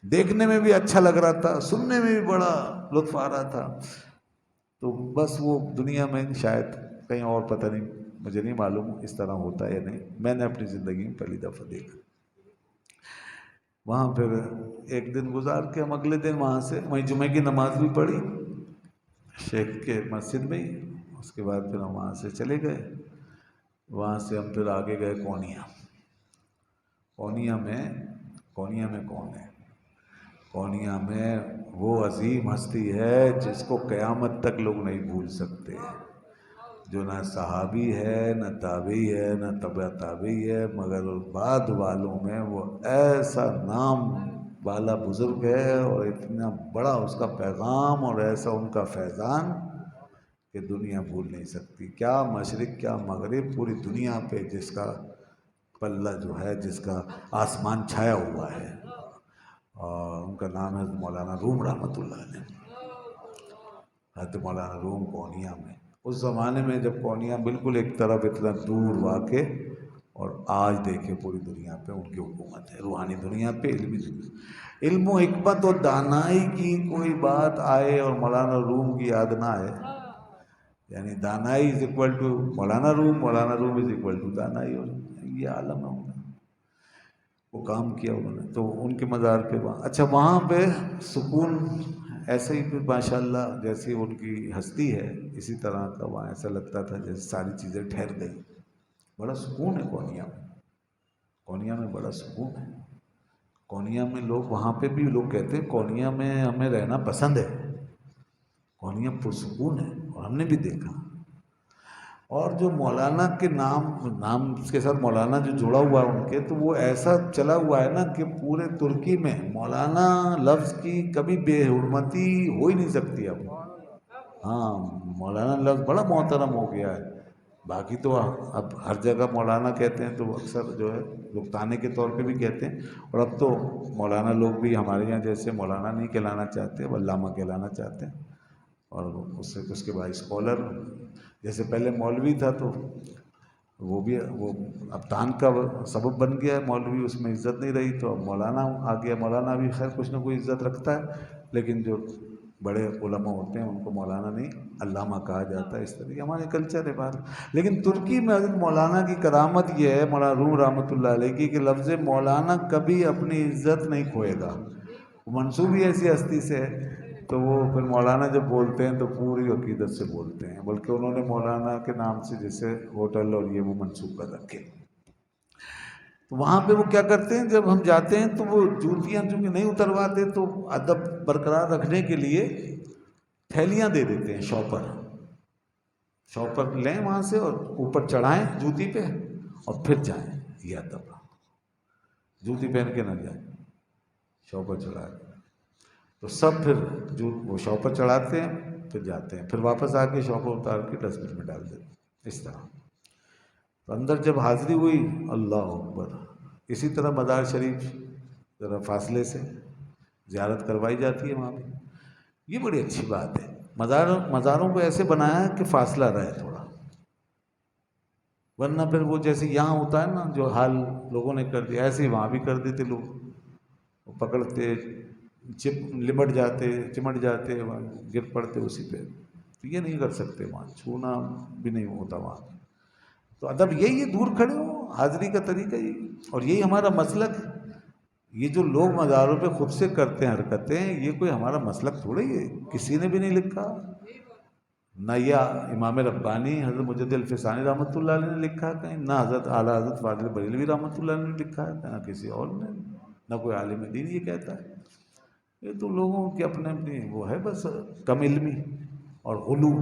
دیکھنے میں بھی اچھا لگ رہا تھا، سننے میں بھی بڑا لطف آ رہا تھا۔ تو بس وہ دنیا میں شاید کہیں اور پتہ نہیں، مجھے نہیں معلوم اس طرح ہوتا ہے یا نہیں، میں نے اپنی زندگی میں پہلی دفعہ دیکھا۔ وہاں پھر ایک دن گزار کے ہم اگلے دن وہاں سے وہیں جمعے کی نماز بھی پڑھی شیخ کے مسجد میں ہی، اس کے بعد پھر ہم وہاں سے چلے گئے، وہاں سے ہم پھر آگے گئے کونیا۔ کونیا میں کون ہے؟ کونیا میں وہ عظیم ہستی ہے جس کو قیامت تک لوگ نہیں بھول سکتے، جو نہ صحابی ہے، نہ تابعی ہے، نہ تبع تابعی ہے، مگر بعد والوں میں وہ ایسا نام والا بزرگ ہے، اور اتنا بڑا اس کا پیغام، اور ایسا ان کا فیضان کہ دنیا بھول نہیں سکتی۔ کیا مشرق کیا مغرب، پوری دنیا پہ جس کا پلہ جو ہے، جس کا آسمان چھایا ہوا ہے، اور ان کا نام ہے مولانا روم رحمۃ اللہ علیہ۔ حضرت مولانا روم کونیا میں، اس زمانے میں جب کونیا بالکل ایک طرف اتنا دور واقع، اور آج دیکھیں پوری دنیا پہ ان کی حکومت ہے، روحانی دنیا پہ، علمی دنیا، علم و حکمت و دانائی کی کوئی بات آئے اور مولانا روم کی یاد نہ آئے، یعنی دانائی is equal to Maulana room, Maulana room is equal to دانائی، اور یہ عالم ہے، وہ کام کیا انہوں نے۔ تو ان کے مزار پہ اچھا وہاں پہ سکون ایسے ہی، پھر ماشاءاللہ جیسی ان کی ہستی ہے اسی طرح کا وہاں ایسا لگتا تھا جیسے ساری چیزیں ٹھہر گئی، بڑا سکون ہے کونیا میں، کونیا میں بڑا سکون ہے۔ کونیا میں لوگ، وہاں پہ بھی لوگ کہتے ہیں کونیا میں ہمیں رہنا پسند ہے، کونیا پرسکون ہے، اور ہم نے بھی دیکھا۔ اور جو مولانا کے نام کے ساتھ مولانا جو جڑا ہوا ہے ان کے، تو وہ ایسا چلا ہوا ہے نا کہ پورے ترکی میں مولانا لفظ کی کبھی بے حرمتی ہو ہی نہیں سکتی اب۔ ہاں، مولانا لفظ بڑا محترم ہو گیا ہے، باقی تو اب ہر جگہ مولانا کہتے ہیں، تو اکثر جو ہے لوگ تانے کے طور پہ بھی کہتے ہیں، اور اب تو مولانا لوگ بھی ہمارے یہاں جیسے مولانا نہیں کہلانا چاہتے، وہ علامہ کہلانا چاہتے ہیں، اور اس کے بعد اسکالر، جیسے پہلے مولوی تھا تو وہ بھی وہ اب تان کا سبب بن گیا ہے، مولوی اس میں عزت نہیں رہی، تو اب مولانا آ گیا۔ مولانا بھی خیر کچھ نہ کوئی عزت رکھتا ہے، لیکن جو بڑے علماء ہوتے ہیں ان کو مولانا نہیں علامہ کہا جاتا ہے، اس طرح ہمارے کلچر ہے بات. لیکن ترکی میں حضرت مولانا کی کرامت یہ ہے، مولانا روم رحمۃ اللہ علیہ کی، کہ لفظ مولانا کبھی اپنی عزت نہیں کھوئے گا. منسوب ہی ایسی ہستی سے ہے، تو وہ پھر مولانا جب بولتے ہیں تو پوری عقیدت سے بولتے ہیں، بلکہ انہوں نے مولانا کے نام سے جیسے ہوٹل اور یہ وہ منسوب کر رکھے. تو وہاں پہ وہ کیا کرتے ہیں، جب ہم جاتے ہیں تو وہ جوتیاں چونکہ نہیں اترواتے، تو ادب برقرار رکھنے کے لیے تھیلیاں دے دیتے ہیں، شاپر لیں وہاں سے اور اوپر چڑھائیں جوتی پہ اور پھر جائیں. یہ ادب، جوتی پہن کے نہ جائیں، شاپر چڑھا کے. تو سب پھر وہ شاپر چڑھاتے ہیں، پھر جاتے ہیں، پھر واپس آ کے شاپر اتار کے ڈسٹ بن میں ڈال دیتے ہیں، اس طرح. تو اندر جب حاضری ہوئی، اللہ اکبر. اسی طرح مزار شریف ذرا فاصلے سے زیارت کروائی جاتی ہے وہاں پہ. یہ بڑی اچھی بات ہے، مزاروں کو ایسے بنایا کہ فاصلہ رہے تھوڑا، ورنہ پھر وہ جیسے یہاں ہوتا ہے نا جو حال لوگوں نے کر دیا، ایسے ہی وہاں بھی کر دیتے لوگ. وہ پکڑتے، چمٹ جاتے گر پڑتے اسی پہ. تو یہ نہیں کر سکتے، وہاں چھونا بھی نہیں ہوتا وہاں. تو ادب یہی ہے، دور کھڑے ہو، حاضری کا طریقہ یہی. اور یہی ہمارا مسلک. یہ جو لوگ مزاروں پہ خود سے کرتے ہیں حرکتیں، یہ کوئی ہمارا مسلک تھوڑی ہے، کسی نے بھی نہیں لکھا. نہ یہ امام ربانی حضرت مجد الفسانی رحمۃ اللہ علیہ نے لکھا کہیں، نہ حضرت اعلیٰ حضرت فاضل بریلوی رحمۃ اللہ علیہ نے لکھا ہے، نہ کسی اور نے، نہ کوئی عالم دین یہ کہتا ہے. یہ تو لوگوں کی اپنے وہ ہے بس، کم علمی اور غلو.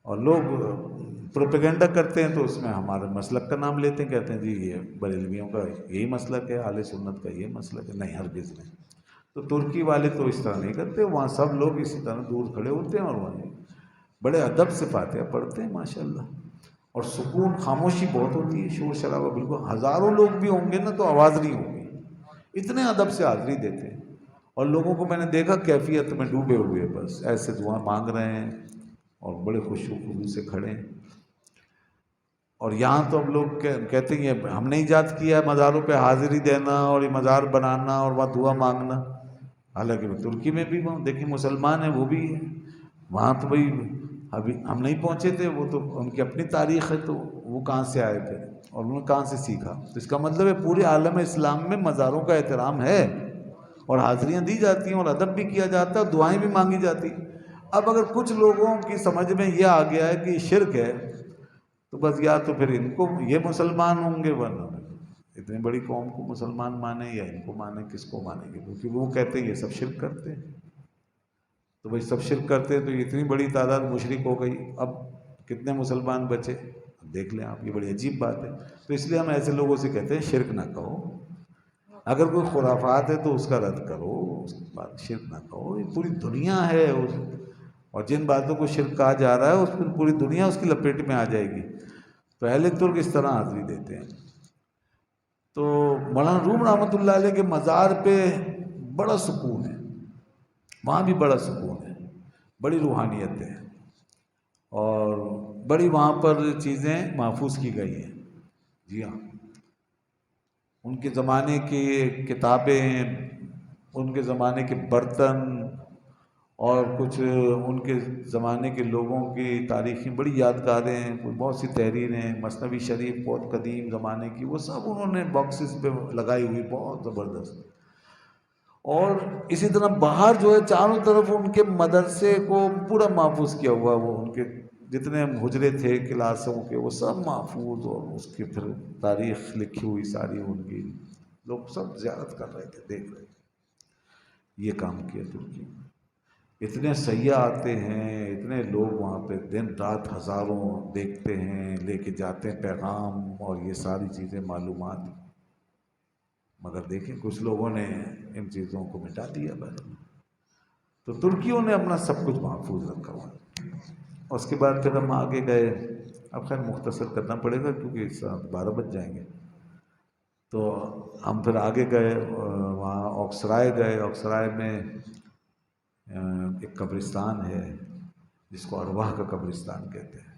اور لوگ پروپیگنڈا کرتے ہیں تو اس میں ہمارے مسلک کا نام لیتے ہیں، کہتے ہیں جی یہ بریلویوں کا یہی مسلک ہے، اہل سنت کا یہ مسلک ہے. نہیں، ہرگز نہیں. تو ترکی والے تو اس طرح نہیں کرتے، وہاں سب لوگ اسی طرح دور کھڑے ہوتے ہیں اور وہاں بڑے ادب سے فاتحہ پڑھتے ہیں ماشاءاللہ. اور سکون، خاموشی بہت ہوتی ہے، شور شرابہ بالکل. ہزاروں لوگ بھی ہوں گے نا تو آواز نہیں ہوگی، اتنے ادب سے حاضری دیتے ہیں. اور لوگوں کو میں نے دیکھا کیفیت میں ڈوبے ہوئے، بس ایسے دعا مانگ رہے ہیں اور بڑے خشوع و خضوع سے کھڑے ہیں. اور یہاں تو اب لوگ کہتے ہیں ہم نے ایجاد کیا ہے مزاروں پہ حاضری دینا اور یہ مزار بنانا اور وہاں دعا مانگنا. حالانکہ ترکی میں بھی وہاں دیکھیں مسلمان ہیں، وہ بھی ہیں وہاں. تو بھائی ابھی ہم نہیں پہنچے تھے، وہ تو ان کی اپنی تاریخ ہے، تو وہ کہاں سے آئے تھے اور انہوں نے کہاں سے سیکھا. تو اس کا مطلب ہے پورے عالم اسلام میں مزاروں کا احترام ہے اور حاضریاں دی جاتی ہیں اور ادب بھی کیا جاتا ہے اور دعائیں بھی مانگی جاتی. اب اگر کچھ لوگوں کی سمجھ میں یہ آ گیا ہے کہ شرک ہے، تو بس یا تو پھر ان کو یہ مسلمان ہوں گے، ورنہ اتنی بڑی قوم کو مسلمان مانے یا ان کو مانے، کس کو مانیں گے؟ کیونکہ وہ کہتے ہیں یہ سب شرک کرتے ہیں. تو بھائی سب شرک کرتے ہیں تو اتنی بڑی تعداد مشرک ہو گئی، اب کتنے مسلمان بچے؟ دیکھ لیں آپ، یہ بڑی عجیب بات ہے. تو اس لیے ہم ایسے لوگوں سے کہتے ہیں شرک نہ کہو. اگر کوئی خرافات ہے تو اس کا رد کرو، اس کے بعد شرک نہ کہو. یہ پوری دنیا ہے اور جن باتوں کو شرک کہا جا رہا ہے اس پر پوری دنیا اس کی لپیٹ میں آ جائے گی. تو اہل ترک اس طرح حاضری دیتے ہیں. تو مولانا روم رحمۃ اللہ علیہ کے مزار پہ بڑا سکون ہے، وہاں بھی بڑا سکون ہے، بڑی روحانیت ہے اور بڑی وہاں پر چیزیں محفوظ کی گئی ہیں. جی ہاں، ان کے زمانے کی کتابیں، ان کے زمانے کے برتن اور کچھ ان کے زمانے کے لوگوں کی تاریخیں بڑی یادگاریں ہیں. بہت سی تحریریں، مثنوی شریف بہت قدیم زمانے کی، وہ سب انہوں نے باکسز پہ لگائی ہوئی، بہت زبردست. اور اسی طرح باہر جو ہے چاروں طرف ان کے مدرسے کو پورا محفوظ کیا ہوا. وہ ان کے جتنے حجرے تھے کلاسوں کے وہ سب محفوظ، اور اس کی پھر تاریخ لکھی ہوئی ساری ان کی. لوگ سب زیارت کر رہے تھے، دیکھ رہے تھے. یہ کام کیا ترکی میں. اتنے سیاح آتے ہیں، اتنے لوگ وہاں پہ دن رات ہزاروں دیکھتے ہیں، لے کے جاتے ہیں پیغام اور یہ ساری چیزیں معلومات. مگر دیکھیں کچھ لوگوں نے ان چیزوں کو مٹا دیا بس. تو ترکیوں نے اپنا سب کچھ محفوظ رکھا ہوا. اس کے بعد پھر ہم آگے گئے. اب خیر مختصر کرنا پڑے گا کیونکہ اس وقت 12 بج جائیں گے. تو ہم پھر آگے گئے، وہاں اوکسرائے گئے. اوکسرائے میں ایک قبرستان ہے جس کو ارواح کا قبرستان کہتے ہیں،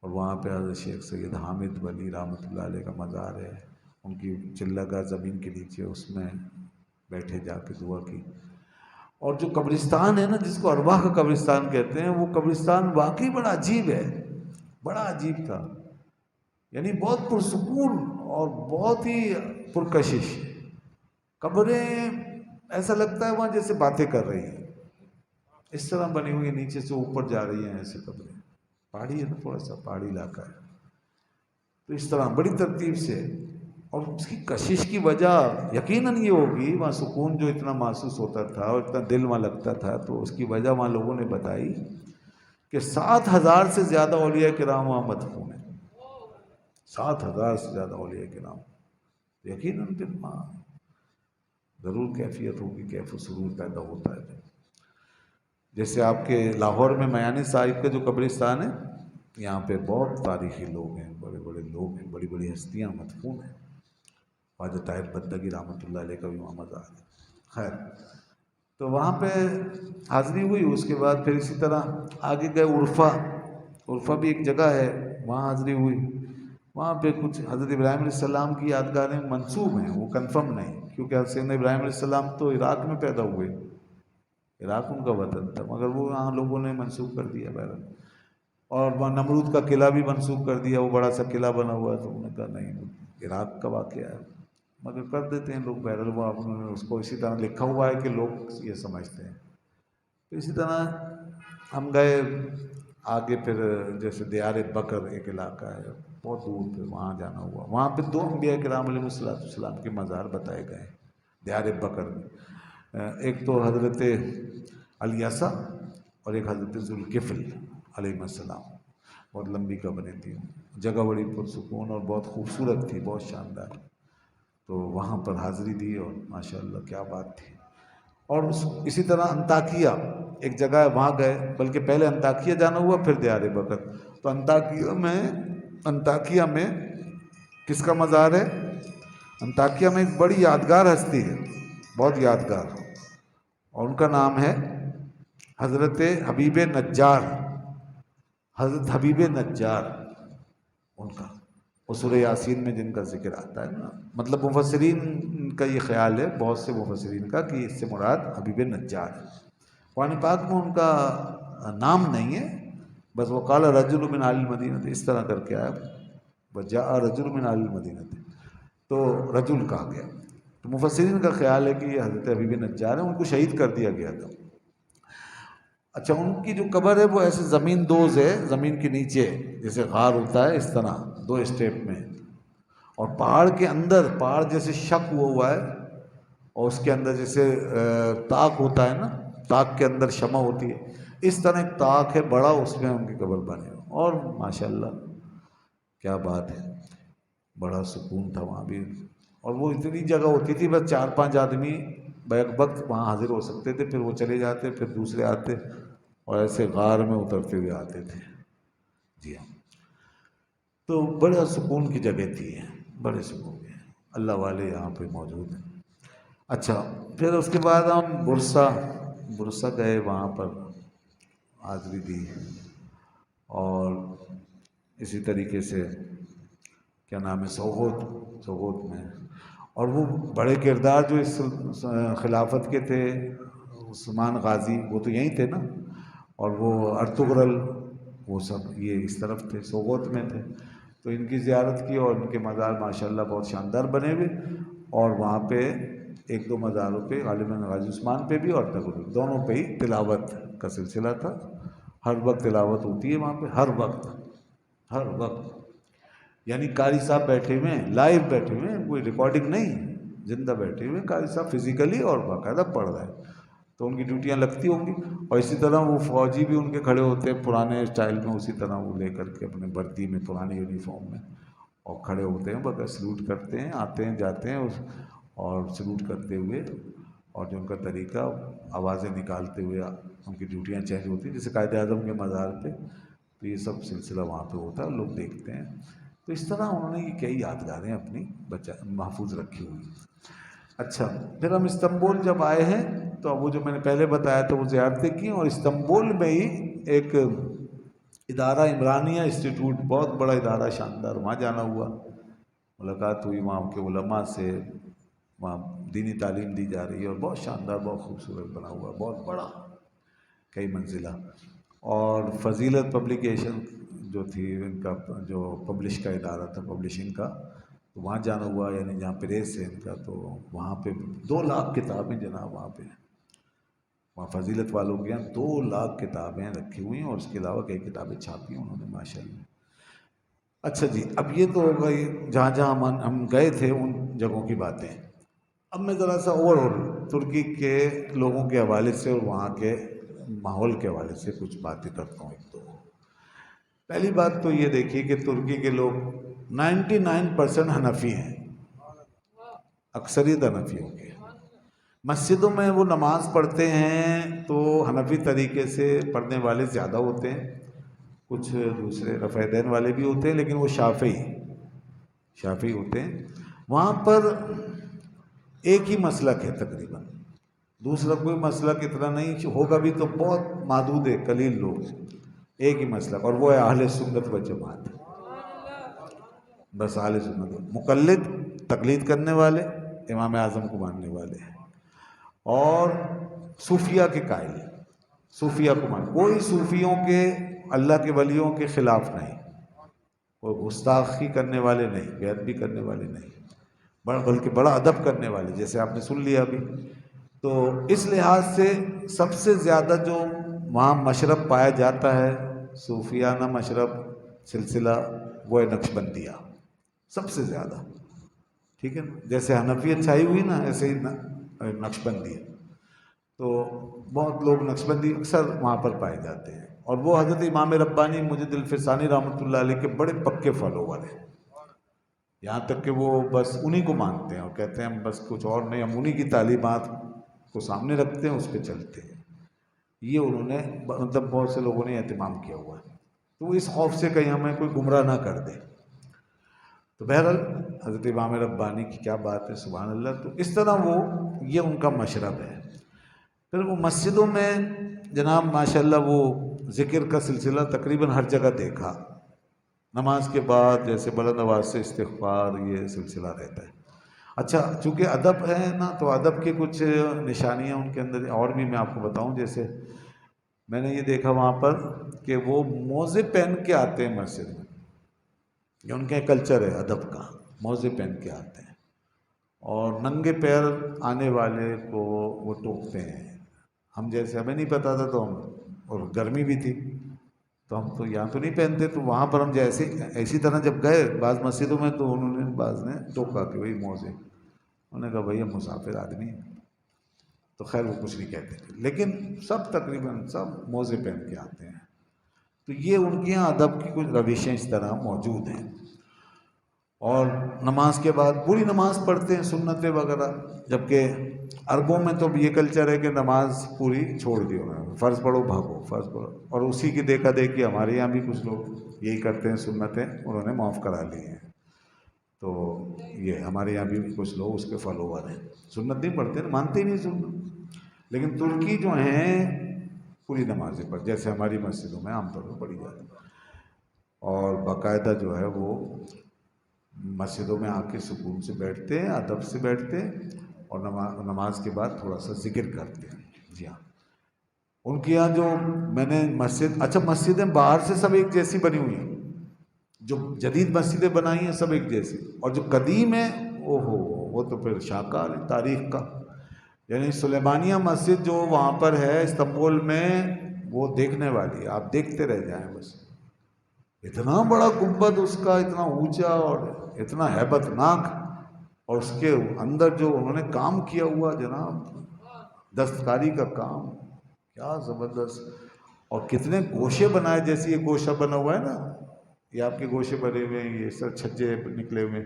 اور وہاں پہ حضرت شیخ سید حامد ولی رحمۃ اللہ علیہ کا مزار ہے. ان کی چلگاہ زمین کے نیچے، اس میں بیٹھے جا کے دعا کی. اور جو قبرستان ہے نا، جس کو ارواح کا قبرستان کہتے ہیں، وہ قبرستان واقعی بڑا عجیب ہے، بڑا عجیب تھا، یعنی بہت پرسکون اور بہت ہی پرکشش قبریں، ایسا لگتا ہے وہاں جیسے باتیں کر رہی ہیں، اس طرح بنی ہوئی، نیچے سے اوپر جا رہی ہیں ایسے قبریں، پہاڑی ہے نا، تھوڑا سا پہاڑی علاقہ ہے، تو اس طرح بڑی ترتیب سے، اور اس کی کشش کی وجہ یقیناً یہ ہوگی، وہاں سکون جو اتنا محسوس ہوتا تھا اور اتنا دل وہاں لگتا تھا، تو اس کی وجہ وہاں لوگوں نے بتائی کہ 7,000 سے زیادہ اولیاء کرام وہاں مدفون ہیں، 7,000 سے زیادہ اولیاء کرام، یقیناً پھر وہاں ضرور کیفیت ہوگی، کیف و سرور پیدا ہوتا ہے۔ جیسے آپ کے لاہور میں میانی صاحب کا جو قبرستان ہے، یہاں پہ بہت تاریخی لوگ ہیں، بڑے بڑے لوگ ہیں، بڑی بڑی ہستیاں مدفون ہیں، خواجہ طاہر بندگی رحمۃ اللہ علیہ کا بھی وہاں مزار ہے۔ خیر، تو وہاں پہ حاضری ہوئی، اس کے بعد پھر اسی طرح آگے گئے عرفہ بھی ایک جگہ ہے، وہاں حاضری ہوئی، وہاں پہ کچھ حضرت ابراہیم علیہ السلام کی یادگاریں منسوب ہیں، وہ کنفرم نہیں، کیونکہ حضرت ابراہیم علیہ السلام تو عراق میں پیدا ہوئے، عراق ان کا وطن تھا، مگر وہ وہاں لوگوں نے منسوب کر دیا بہرحال، اور وہاں نمرود کا قلعہ بھی منسوب کر دیا، وہ بڑا سا قلعہ بنا ہوا ہے، تو انہوں نے کہا نہیں، عراق کا واقعہ ہے، مگر کر دیتے ہیں لوگ بہرحال، وہ انہوں نے اس کو اسی طرح لکھا ہوا ہے کہ لوگ یہ سمجھتے ہیں۔ تو اسی طرح ہم گئے آگے، پھر جیسے دیار بکر ایک علاقہ ہے بہت دور، پہ وہاں جانا ہوا، وہاں پہ 2 انبیاء کرام علیہ السلام کے مزار بتائے گئے دیار بکر میں، ایک تو حضرت الیسا اور ایک حضرت ذوالکفل علیہ السلام، بہت لمبی قبریں تھیں، جگہ بڑی پرسکون اور بہت خوبصورت تھی، بہت شاندار، تو وہاں پر حاضری دی، اور ماشاءاللہ کیا بات تھی۔ اور اسی طرح انطاکیہ ایک جگہ ہے، وہاں گئے، بلکہ پہلے انطاکیہ جانا ہوا پھر دیار بکر، تو انطاکیہ میں کس کا مزار ہے؟ انطاکیہ میں ایک بڑی یادگار ہستی ہے، بہت یادگار، اور ان کا نام ہے حضرت حبیب نجار، حضرت حبیب نجار ان کا، وہ سورہ یاسین میں جن کا ذکر آتا ہے نا، مطلب مفسرین کا یہ خیال ہے، بہت سے مفسرین کا، کہ اس سے مراد حبیب نجار ہے۔ قرآن پاک میں ان کا نام نہیں ہے، بس وقال رجل من اہل المدینہ، اس طرح کر کے آیا، وجاء رجل من اہل المدینہ، تو رجل کہا گیا، تو مفسرین کا خیال ہے کہ یہ حضرت حبیب نجار ہیں، ان کو شہید کر دیا گیا تھا۔ اچھا، ان کی جو قبر ہے وہ ایسے زمین دوز ہے، زمین کے نیچے جیسے غار ہوتا ہے، اس طرح 2 اسٹیپ میں، اور پہاڑ کے اندر، پہاڑ جیسے شق ہوا ہے، اور اس کے اندر جیسے طاق ہوتا ہے نا، طاق کے اندر شمع ہوتی ہے، اس طرح ایک طاق ہے بڑا، اس میں ان کی قبر بنے، اور ماشاءاللہ کیا بات ہے، بڑا سکون تھا وہاں بھی، اور وہ اتنی جگہ ہوتی تھی، بس 4-5 آدمی بیک وقت وہاں حاضر ہو سکتے تھے، پھر وہ چلے جاتے، پھر دوسرے آتے، اور ایسے غار میں اترتے ہوئے آتے تھے۔ جی ہاں، تو بڑا سکون کی جگہ تھی، بڑے سکون کی، اللہ والے یہاں پہ موجود ہیں۔ اچھا، پھر اس کے بعد ہم برسا گئے، وہاں پر حاضری دی، اور اسی طریقے سے کیا نام ہے، سوغوت میں، اور وہ بڑے کردار جو اس خلافت کے تھے، عثمان غازی، وہ تو یہیں تھے نا، اور وہ ارطغرل، وہ سب یہ اس طرف تھے، سوغوت میں تھے، تو ان کی زیارت کی، اور ان کے مزار ماشاءاللہ بہت شاندار بنے ہوئے، اور وہاں پہ 1-2 مزاروں پہ، غالباً غازی عثمان پہ بھی اور ارطغرل دونوں پہ ہی تلاوت کا سلسلہ تھا، ہر وقت تلاوت ہوتی ہے وہاں پہ، ہر وقت، یعنی قاری صاحب بیٹھے ہوئے ہیں، لائیو بیٹھے ہوئے ہیں، کوئی ریکارڈنگ نہیں، زندہ بیٹھے ہوئے ہیں قاری صاحب فزیکلی، اور باقاعدہ پڑھ رہے ہیں، تو ان کی ڈیوٹیاں لگتی ہوں گی، اور اسی طرح وہ فوجی بھی ان کے کھڑے ہوتے ہیں پرانے اسٹائل میں، اسی طرح وہ لے کر کے اپنے وردی میں، پرانے یونیفارم میں، اور کھڑے ہوتے ہیں، بغیر سلوٹ کرتے ہیں، آتے ہیں جاتے ہیں، اور سلوٹ کرتے ہوئے، اور جو ان کا طریقہ، آوازیں نکالتے ہوئے ان کی ڈیوٹیاں چینج ہوتی ہیں، جیسے قائد اعظم کے مزار پہ، تو یہ سب سلسلہ وہاں پہ ہوتا ہے، لوگ دیکھتے ہیں، تو اس طرح انہوں نے یہ کئی یادگاریں اپنی محفوظ رکھی ہوئی۔ اچھا، پھر ہم استنبول جب آئے ہیں، تو وہ جو میں نے پہلے بتایا تھا وہ زیارتیں کی، اور استنبول میں ہی ایک ادارہ عمرانیہ انسٹیٹیوٹ، بہت بڑا ادارہ، شاندار، وہاں جانا ہوا، ملاقات ہوئی وہاں کے علماء سے، وہاں دینی تعلیم دی جا رہی ہے، اور بہت شاندار، بہت خوبصورت بنا ہوا ہے، بہت بڑا، کئی منزلہ. اور فضیلت پبلیکیشن جو تھی ان کا، جو پبلش کا ادارہ تھا پبلشنگ کا، تو وہاں جانا ہوا، یعنی جہاں پریس ہے ان کا، تو وہاں پہ 2 لاکھ کتابیں جناب وہاں پہ، وہاں فضیلت والوں کے یہاں 2 لاکھ کتابیں رکھی ہوئی ہیں، اور اس کے علاوہ کئی کتابیں چھاپی ہیں انہوں نے ماشاء اللہ. اچھا جی، اب یہ تو ہو گئی جہاں جہاں ہم گئے تھے ان جگہوں کی باتیں. اب میں ذرا سا ترکی کے لوگوں کے حوالے سے اور وہاں کے ماحول کے حوالے سے کچھ باتیں کرتا ہوں. ایک تو پہلی بات تو یہ دیکھیے کہ ترکی کے لوگ 99% حنفی ہیں، اکثریت حنفیوں کے. مسجدوں میں وہ نماز پڑھتے ہیں تو حنفی طریقے سے پڑھنے والے زیادہ ہوتے ہیں، کچھ دوسرے رفع دین والے بھی ہوتے ہیں، لیکن وہ شافعی ہوتے ہیں. وہاں پر ایک ہی مسلک ہے تقریباً، دوسرا کوئی مسلک اتنا نہیں ہوگا بھی تو بہت محدود ہے، قلیل لوگ، ایک ہی مسلک، اور وہ ہے اہل سنت و جماعت. بس اہل سنت، مقلد، تقلید کرنے والے، امام اعظم کو ماننے والے ہیں، اور صوفیہ کے قائل، صوفیہ کو مان، کوئی صوفیوں کے، اللہ کے ولیوں کے خلاف نہیں، کوئی گستاخی کرنے والے نہیں، بیعت بھی کرنے والے نہیں، بلکہ بڑا ادب کرنے والے، جیسے آپ نے سن لیا ابھی. تو اس لحاظ سے سب سے زیادہ جو وہاں مشرب پایا جاتا ہے، صوفیانہ مشرب سلسلہ، وہ ہے نقشبندیہ، سب سے زیادہ. ٹھیک ہے نا، جیسے حنفیت چھائی ہوئی نا، ایسے ہی نقشبندی ہے. تو بہت لوگ نقشبندی اکثر وہاں پر پائے جاتے ہیں، اور وہ حضرت امام ربانی مجد الفسانی رحمۃ اللہ علیہ کے بڑے پکے فالوور ہیں، یہاں تک کہ وہ بس انہی کو مانتے ہیں اور کہتے ہیں ہم بس کچھ اور نہیں، ہم انہی کی تعلیمات کو سامنے رکھتے ہیں، اس پہ چلتے ہیں. یہ انہوں نے مطلب بہت سے لوگوں نے اہتمام کیا ہوا ہے، تو اس خوف سے کہیں ہمیں کوئی گمراہ نہ کر دے. تو بہرحال حضرت امام ربانی کی کیا بات ہے، سبحان اللہ. تو اس طرح وہ، یہ ان کا مشرب ہے. پھر وہ مسجدوں میں جناب ماشاءاللہ وہ ذکر کا سلسلہ تقریباً ہر جگہ دیکھا، نماز کے بعد جیسے بلند آواز سے استغفار، یہ سلسلہ رہتا ہے. اچھا، چونکہ ادب ہے نا، تو ادب کی کچھ نشانیاں ان کے اندر اور بھی میں آپ کو بتاؤں. جیسے میں نے یہ دیکھا وہاں پر کہ وہ موزے پہن کے آتے ہیں مسجد میں، یہ ان کا کلچر ہے ادب کا، موزے پہن کے آتے ہیں، اور ننگے پیر آنے والے کو وہ ٹوکتے ہیں. ہم جیسے ہمیں نہیں پتا تھا تو ہم، اور گرمی بھی تھی تو ہم تو یہاں تو نہیں پہنتے، تو وہاں پر ہم جیسے ایسی طرح جب گئے بعض مسجدوں میں تو انہوں نے، بعض نے ٹوکا کہ وہی موزے، انہوں نے کہا بھائی ہم مسافر آدمی ہیں، تو خیر وہ کچھ نہیں کہتے تھے، لیکن سب تقریباً سب موزے پہن کے آتے ہیں. تو یہ ان کے یہاں ادب کی کچھ روشیں اس طرح موجود ہیں. اور نماز کے بعد پوری نماز پڑھتے ہیں، سنتیں وغیرہ، جبکہ عربوں میں تو یہ کلچر ہے کہ نماز پوری چھوڑ دی انہوں نے، فرض پڑھو بھاگو، فرض پڑھو، اور اسی کی دیکھا دیکھی ہمارے یہاں بھی کچھ لوگ یہی کرتے ہیں، سنتیں انہوں نے معاف کرا لی ہیں. تو یہ ہمارے یہاں بھی کچھ لوگ اس کے فالوور ہیں، سنت نہیں پڑھتے، مانتے ہی نہیں سنت. لیکن ترکی جو ہیں پوری نمازیں پڑھ، جیسے ہماری مسجدوں میں عام طور پر پڑھی جاتی ہیں، اور باقاعدہ جو ہے وہ مسجدوں میں آ کے سکون سے بیٹھتے ہیں، ادب سے بیٹھتے ہیں، اور نماز کے بعد تھوڑا سا ذکر کرتے ہیں. جی ہاں، ان کے یہاں جو میں نے مسجد، اچھا مسجدیں باہر سے سب ایک جیسی بنی ہوئی ہیں، جو جدید مسجدیں بنائی ہیں سب ایک جیسی، اور جو قدیم ہیں وہ تو پھر شاہکار ہے تاریخ کا. یعنی سلیمانیہ مسجد جو وہاں پر ہے استنبول میں، وہ دیکھنے والی ہے، آپ دیکھتے رہ جائیں بس. اتنا بڑا گنبد اس کا، اتنا اونچا اور اتنا ہیبت ناک، اور اس کے اندر جو انہوں نے کام کیا ہوا جناب، دستکاری کا کام کیا زبردست، اور کتنے گوشے بنائے، جیسے یہ گوشہ بنا ہوا ہے نا، یہ آپ کے گوشے بنے ہوئے ہیں، یہ سر چھجے نکلے ہوئے،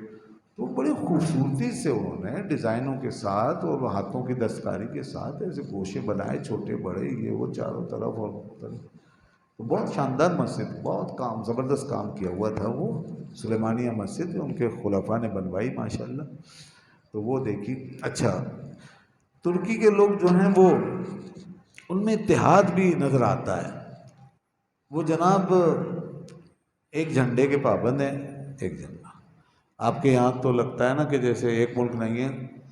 تو بڑی خوبصورتی سے انہوں نے ڈیزائنوں کے ساتھ اور ہاتھوں کی دستکاری کے ساتھ ایسے گوشے بنائے، چھوٹے بڑے، یہ وہ چاروں طرف، اور تو بہت شاندار مسجد، بہت کام، زبردست کام کیا ہوا تھا وہ سلیمانیہ مسجد جو ان کے خلفاء نے بنوائی ماشاءاللہ. تو وہ دیکھی. اچھا، ترکی کے لوگ جو ہیں وہ، ان میں اتحاد بھی نظر آتا ہے. وہ جناب ایک جھنڈے کے پابند ہیں، ایک جھنڈا. آپ کے یہاں تو لگتا ہے نا کہ جیسے ایک ملک نہیں ہے،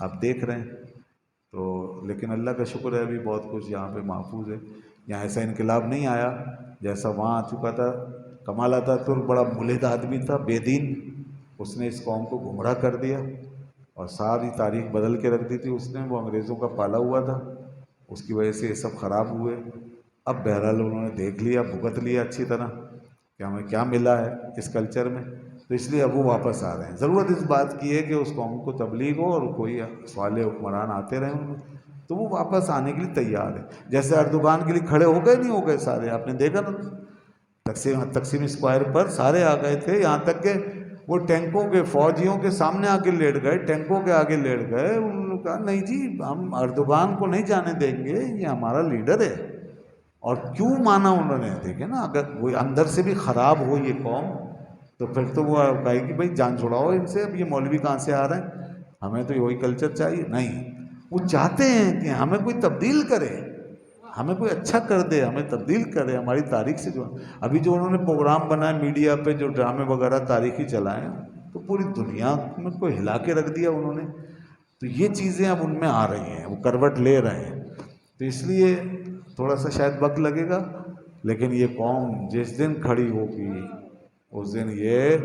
آپ دیکھ رہے ہیں تو۔ لیکن اللہ کا شکر ہے ابھی بہت کچھ یہاں پہ محفوظ ہے، یہاں ایسا انقلاب نہیں آیا جیسا وہاں آ چکا تھا۔ کمال اتاترک بڑا ملحد آدمی تھا، بے دین، اس نے اس قوم کو گمراہ کر دیا اور ساری تاریخ بدل کے رکھ دی تھی اس نے، وہ انگریزوں کا پالا ہوا تھا، اس کی وجہ سے یہ سب خراب ہوئے۔ اب بہرحال انہوں نے دیکھ لیا، بھگت لیا اچھی طرح کہ ہمیں کیا ملا ہے اس کلچر میں، تو اس لیے اب وہ واپس آ رہے ہیں۔ ضرورت اس بات کی ہے کہ اس قوم کو تبلیغ ہو اور کوئی صالح حکمران آتے رہیں ان میں، تو وہ واپس آنے کے لیے تیار ہے۔ جیسے اردوغان کے لیے کھڑے ہو گئے نہیں ہو گئے سارے، آپ نے دیکھا نا تقسیم اسکوائر پر سارے آ گئے تھے، یہاں تک کہ وہ ٹینکوں کے فوجیوں کے سامنے آ کے لیٹ گئے، ٹینکوں کے آگے لیٹ گئے۔ انہوں نے کہا نہیں جی ہم اردوغان کو نہیں جانے دیں گے، یہ ہمارا لیڈر ہے۔ اور کیوں مانا انہوں نے؟ دیکھیں نا، اگر وہ اندر سے بھی خراب ہو یہ قوم تو پھر تو وہ کہے کہ بھائی جان چھڑاؤ ان سے، اب یہ مولوی کہاں سے آ رہے ہیں، ہمیں تو وہی کلچر چاہیے۔ نہیں، وہ چاہتے ہیں کہ ہمیں کوئی تبدیل کرے، ہمیں کوئی اچھا کر دے، ہمیں تبدیل کرے ہماری تاریخ سے۔ جو ابھی جو انہوں نے پروگرام بنائے میڈیا پہ، جو ڈرامے وغیرہ تاریخی چلائے، تو پوری دنیا میں کو ہلا کے رکھ دیا انہوں نے۔ تو یہ چیزیں اب ان میں آ رہی ہیں، وہ کروٹ لے رہے ہیں، تو اس لیے تھوڑا سا شاید وقت لگے گا، لیکن یہ قوم جس دن کھڑی ہوگی اس دن یہ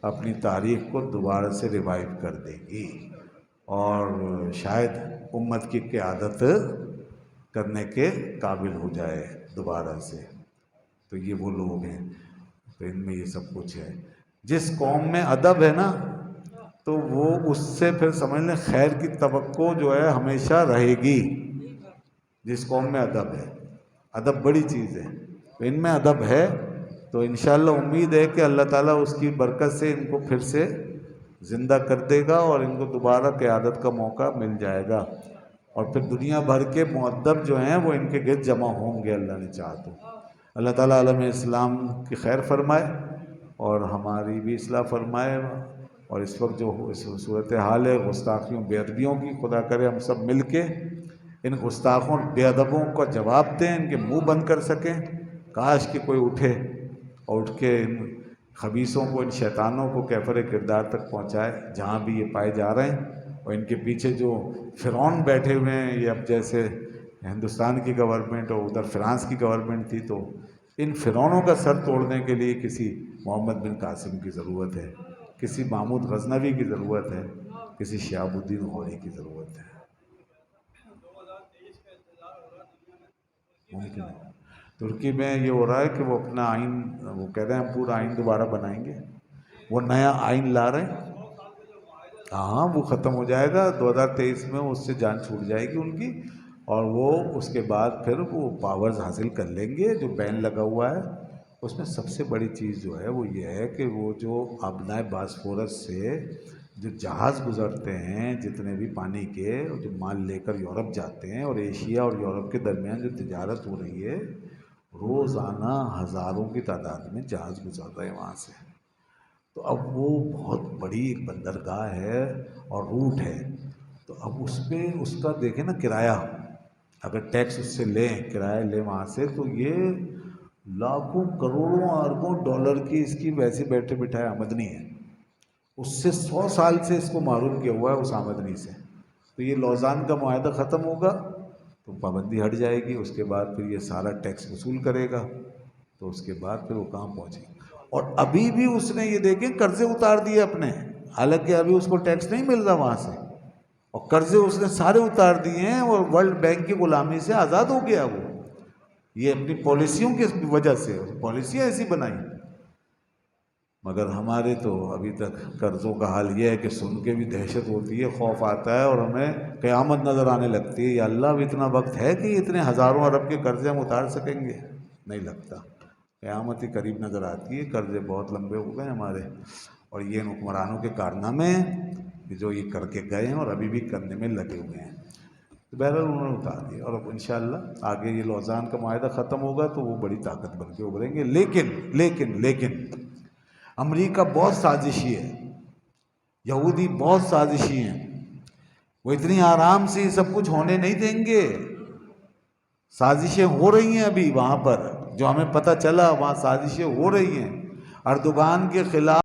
اپنی تاریخ کو دوبارہ سے ریوائیو کر دے گی اور شاید امت کی قیادت کرنے کے قابل ہو جائے دوبارہ سے۔ تو یہ وہ لوگ ہیں، تو ان میں یہ سب کچھ ہے۔ جس قوم میں ادب ہے نا تو وہ اس سے پھر سمجھ لیں خیر کی توقع جو ہے ہمیشہ رہے گی۔ جس قوم میں ادب ہے، ادب بڑی چیز ہے، تو ان میں ادب ہے تو انشاءاللہ امید ہے کہ اللہ تعالیٰ اس کی برکت سے ان کو پھر سے زندہ کر دے گا اور ان کو دوبارہ قیادت کا موقع مل جائے گا، اور پھر دنیا بھر کے مؤدب جو ہیں وہ ان کے گرد جمع ہوں گے اللہ نے چاہا تو۔ اللہ تعالیٰ عالم اسلام کی خیر فرمائے اور ہماری بھی اصلاح فرمائے، اور اس وقت جو صورتحال ہے گستاخیوں بے ادبیوں کی، خدا کرے ہم سب مل کے ان گستاخوں بے ادبوں کا جواب دیں، ان کے منہ بند کر سکیں۔ کاش کہ کوئی اٹھے اور اٹھ کے ان خبیثوں کو، ان شیطانوں کو کیفر کردار تک پہنچائے جہاں بھی یہ پائے جا رہے ہیں، اور ان کے پیچھے جو فرعون بیٹھے ہوئے ہیں، یہ اب جیسے ہندوستان کی گورنمنٹ اور ادھر فرانس کی گورنمنٹ تھی، تو ان فرعونوں کا سر توڑنے کے لیے کسی محمد بن قاسم کی ضرورت ہے، کسی محمود غزنوی کی ضرورت ہے، کسی شہاب الدین غوری کی ضرورت ہے۔ ممکن ہے ترکی میں یہ ہو رہا ہے کہ وہ اپنا آئین، وہ کہہ رہے ہیں ہم پورا آئین دوبارہ بنائیں گے، وہ نیا آئین لا رہے ہیں۔ ہاں وہ ختم ہو جائے گا 2023 میں، اس سے جان چھوٹ جائے گی ان کی، اور وہ اس کے بعد پھر وہ پاورز حاصل کر لیں گے۔ جو بین لگا ہوا ہے اس میں سب سے بڑی چیز جو ہے وہ یہ ہے کہ وہ جو آبنائے باسفورس سے جو جہاز گزرتے ہیں جتنے بھی پانی کے، جو مال لے کر یورپ جاتے ہیں، اور ایشیا اور یورپ کے درمیان جو تجارت ہو رہی ہے، روزانہ ہزاروں کی تعداد میں جہاز گزر رہے ہیں وہاں سے۔ تو اب وہ بہت بڑی ایک بندرگاہ ہے اور روٹ ہے، تو اب اس پہ اس کا دیکھیں نا کرایہ، اگر ٹیکس اس سے لیں، کرایہ لیں وہاں سے، تو یہ لاکھوں کروڑوں اربوں ڈالر کی اس کی ویسے بیٹھے بٹھائے آمدنی ہے۔ اس سے 100 سال سے اس کو محروم کیا ہوا ہے اس آمدنی سے۔ تو یہ لوزان کا معاہدہ ختم ہوگا تو پابندی ہٹ جائے گی، اس کے بعد پھر یہ سارا ٹیکس وصول کرے گا، تو اس کے بعد پھر وہ کہاں پہنچے گا۔ اور ابھی بھی اس نے یہ دیکھیں قرضے اتار دیے اپنے، حالانکہ ابھی اس کو ٹیکس نہیں مل رہا وہاں سے، اور قرضے اس نے سارے اتار دیے ہیں اور ورلڈ بینک کی غلامی سے آزاد ہو گیا وہ، یہ اپنی پالیسیوں کی وجہ سے، پالیسیاں ایسی بنائی۔ مگر ہمارے تو ابھی تک قرضوں کا حال یہ ہے کہ سن کے بھی دہشت ہوتی ہے، خوف آتا ہے، اور ہمیں قیامت نظر آنے لگتی ہے۔ یا اللہ اب اتنا وقت ہے کہ اتنے ہزاروں ارب کے قرضے ہم اتار سکیں گے؟ نہیں لگتا، قیامت ہی قریب نظر آتی ہے، قرضے بہت لمبے ہو گئے ہمارے، اور یہ ان حکمرانوں کے کارنامے ہیں کہ جو یہ کر کے گئے ہیں اور ابھی بھی کرنے میں لگے ہوئے ہیں۔ تو بہرحال انہوں نے اتار دیا، اور اب انشاءاللہ آگے یہ لوزان کا معاہدہ ختم ہوگا تو وہ بڑی طاقت بن کے ابھریں گے۔ لیکن امریکہ بہت سازشی ہے، یہودی بہت سازشی ہیں، وہ اتنی آرام سے یہ سب کچھ ہونے نہیں دیں گے۔ سازشیں ہو رہی ہیں ابھی وہاں پر، جو ہمیں پتہ چلا وہاں سازشیں ہو رہی ہیں اردوغان کے خلاف۔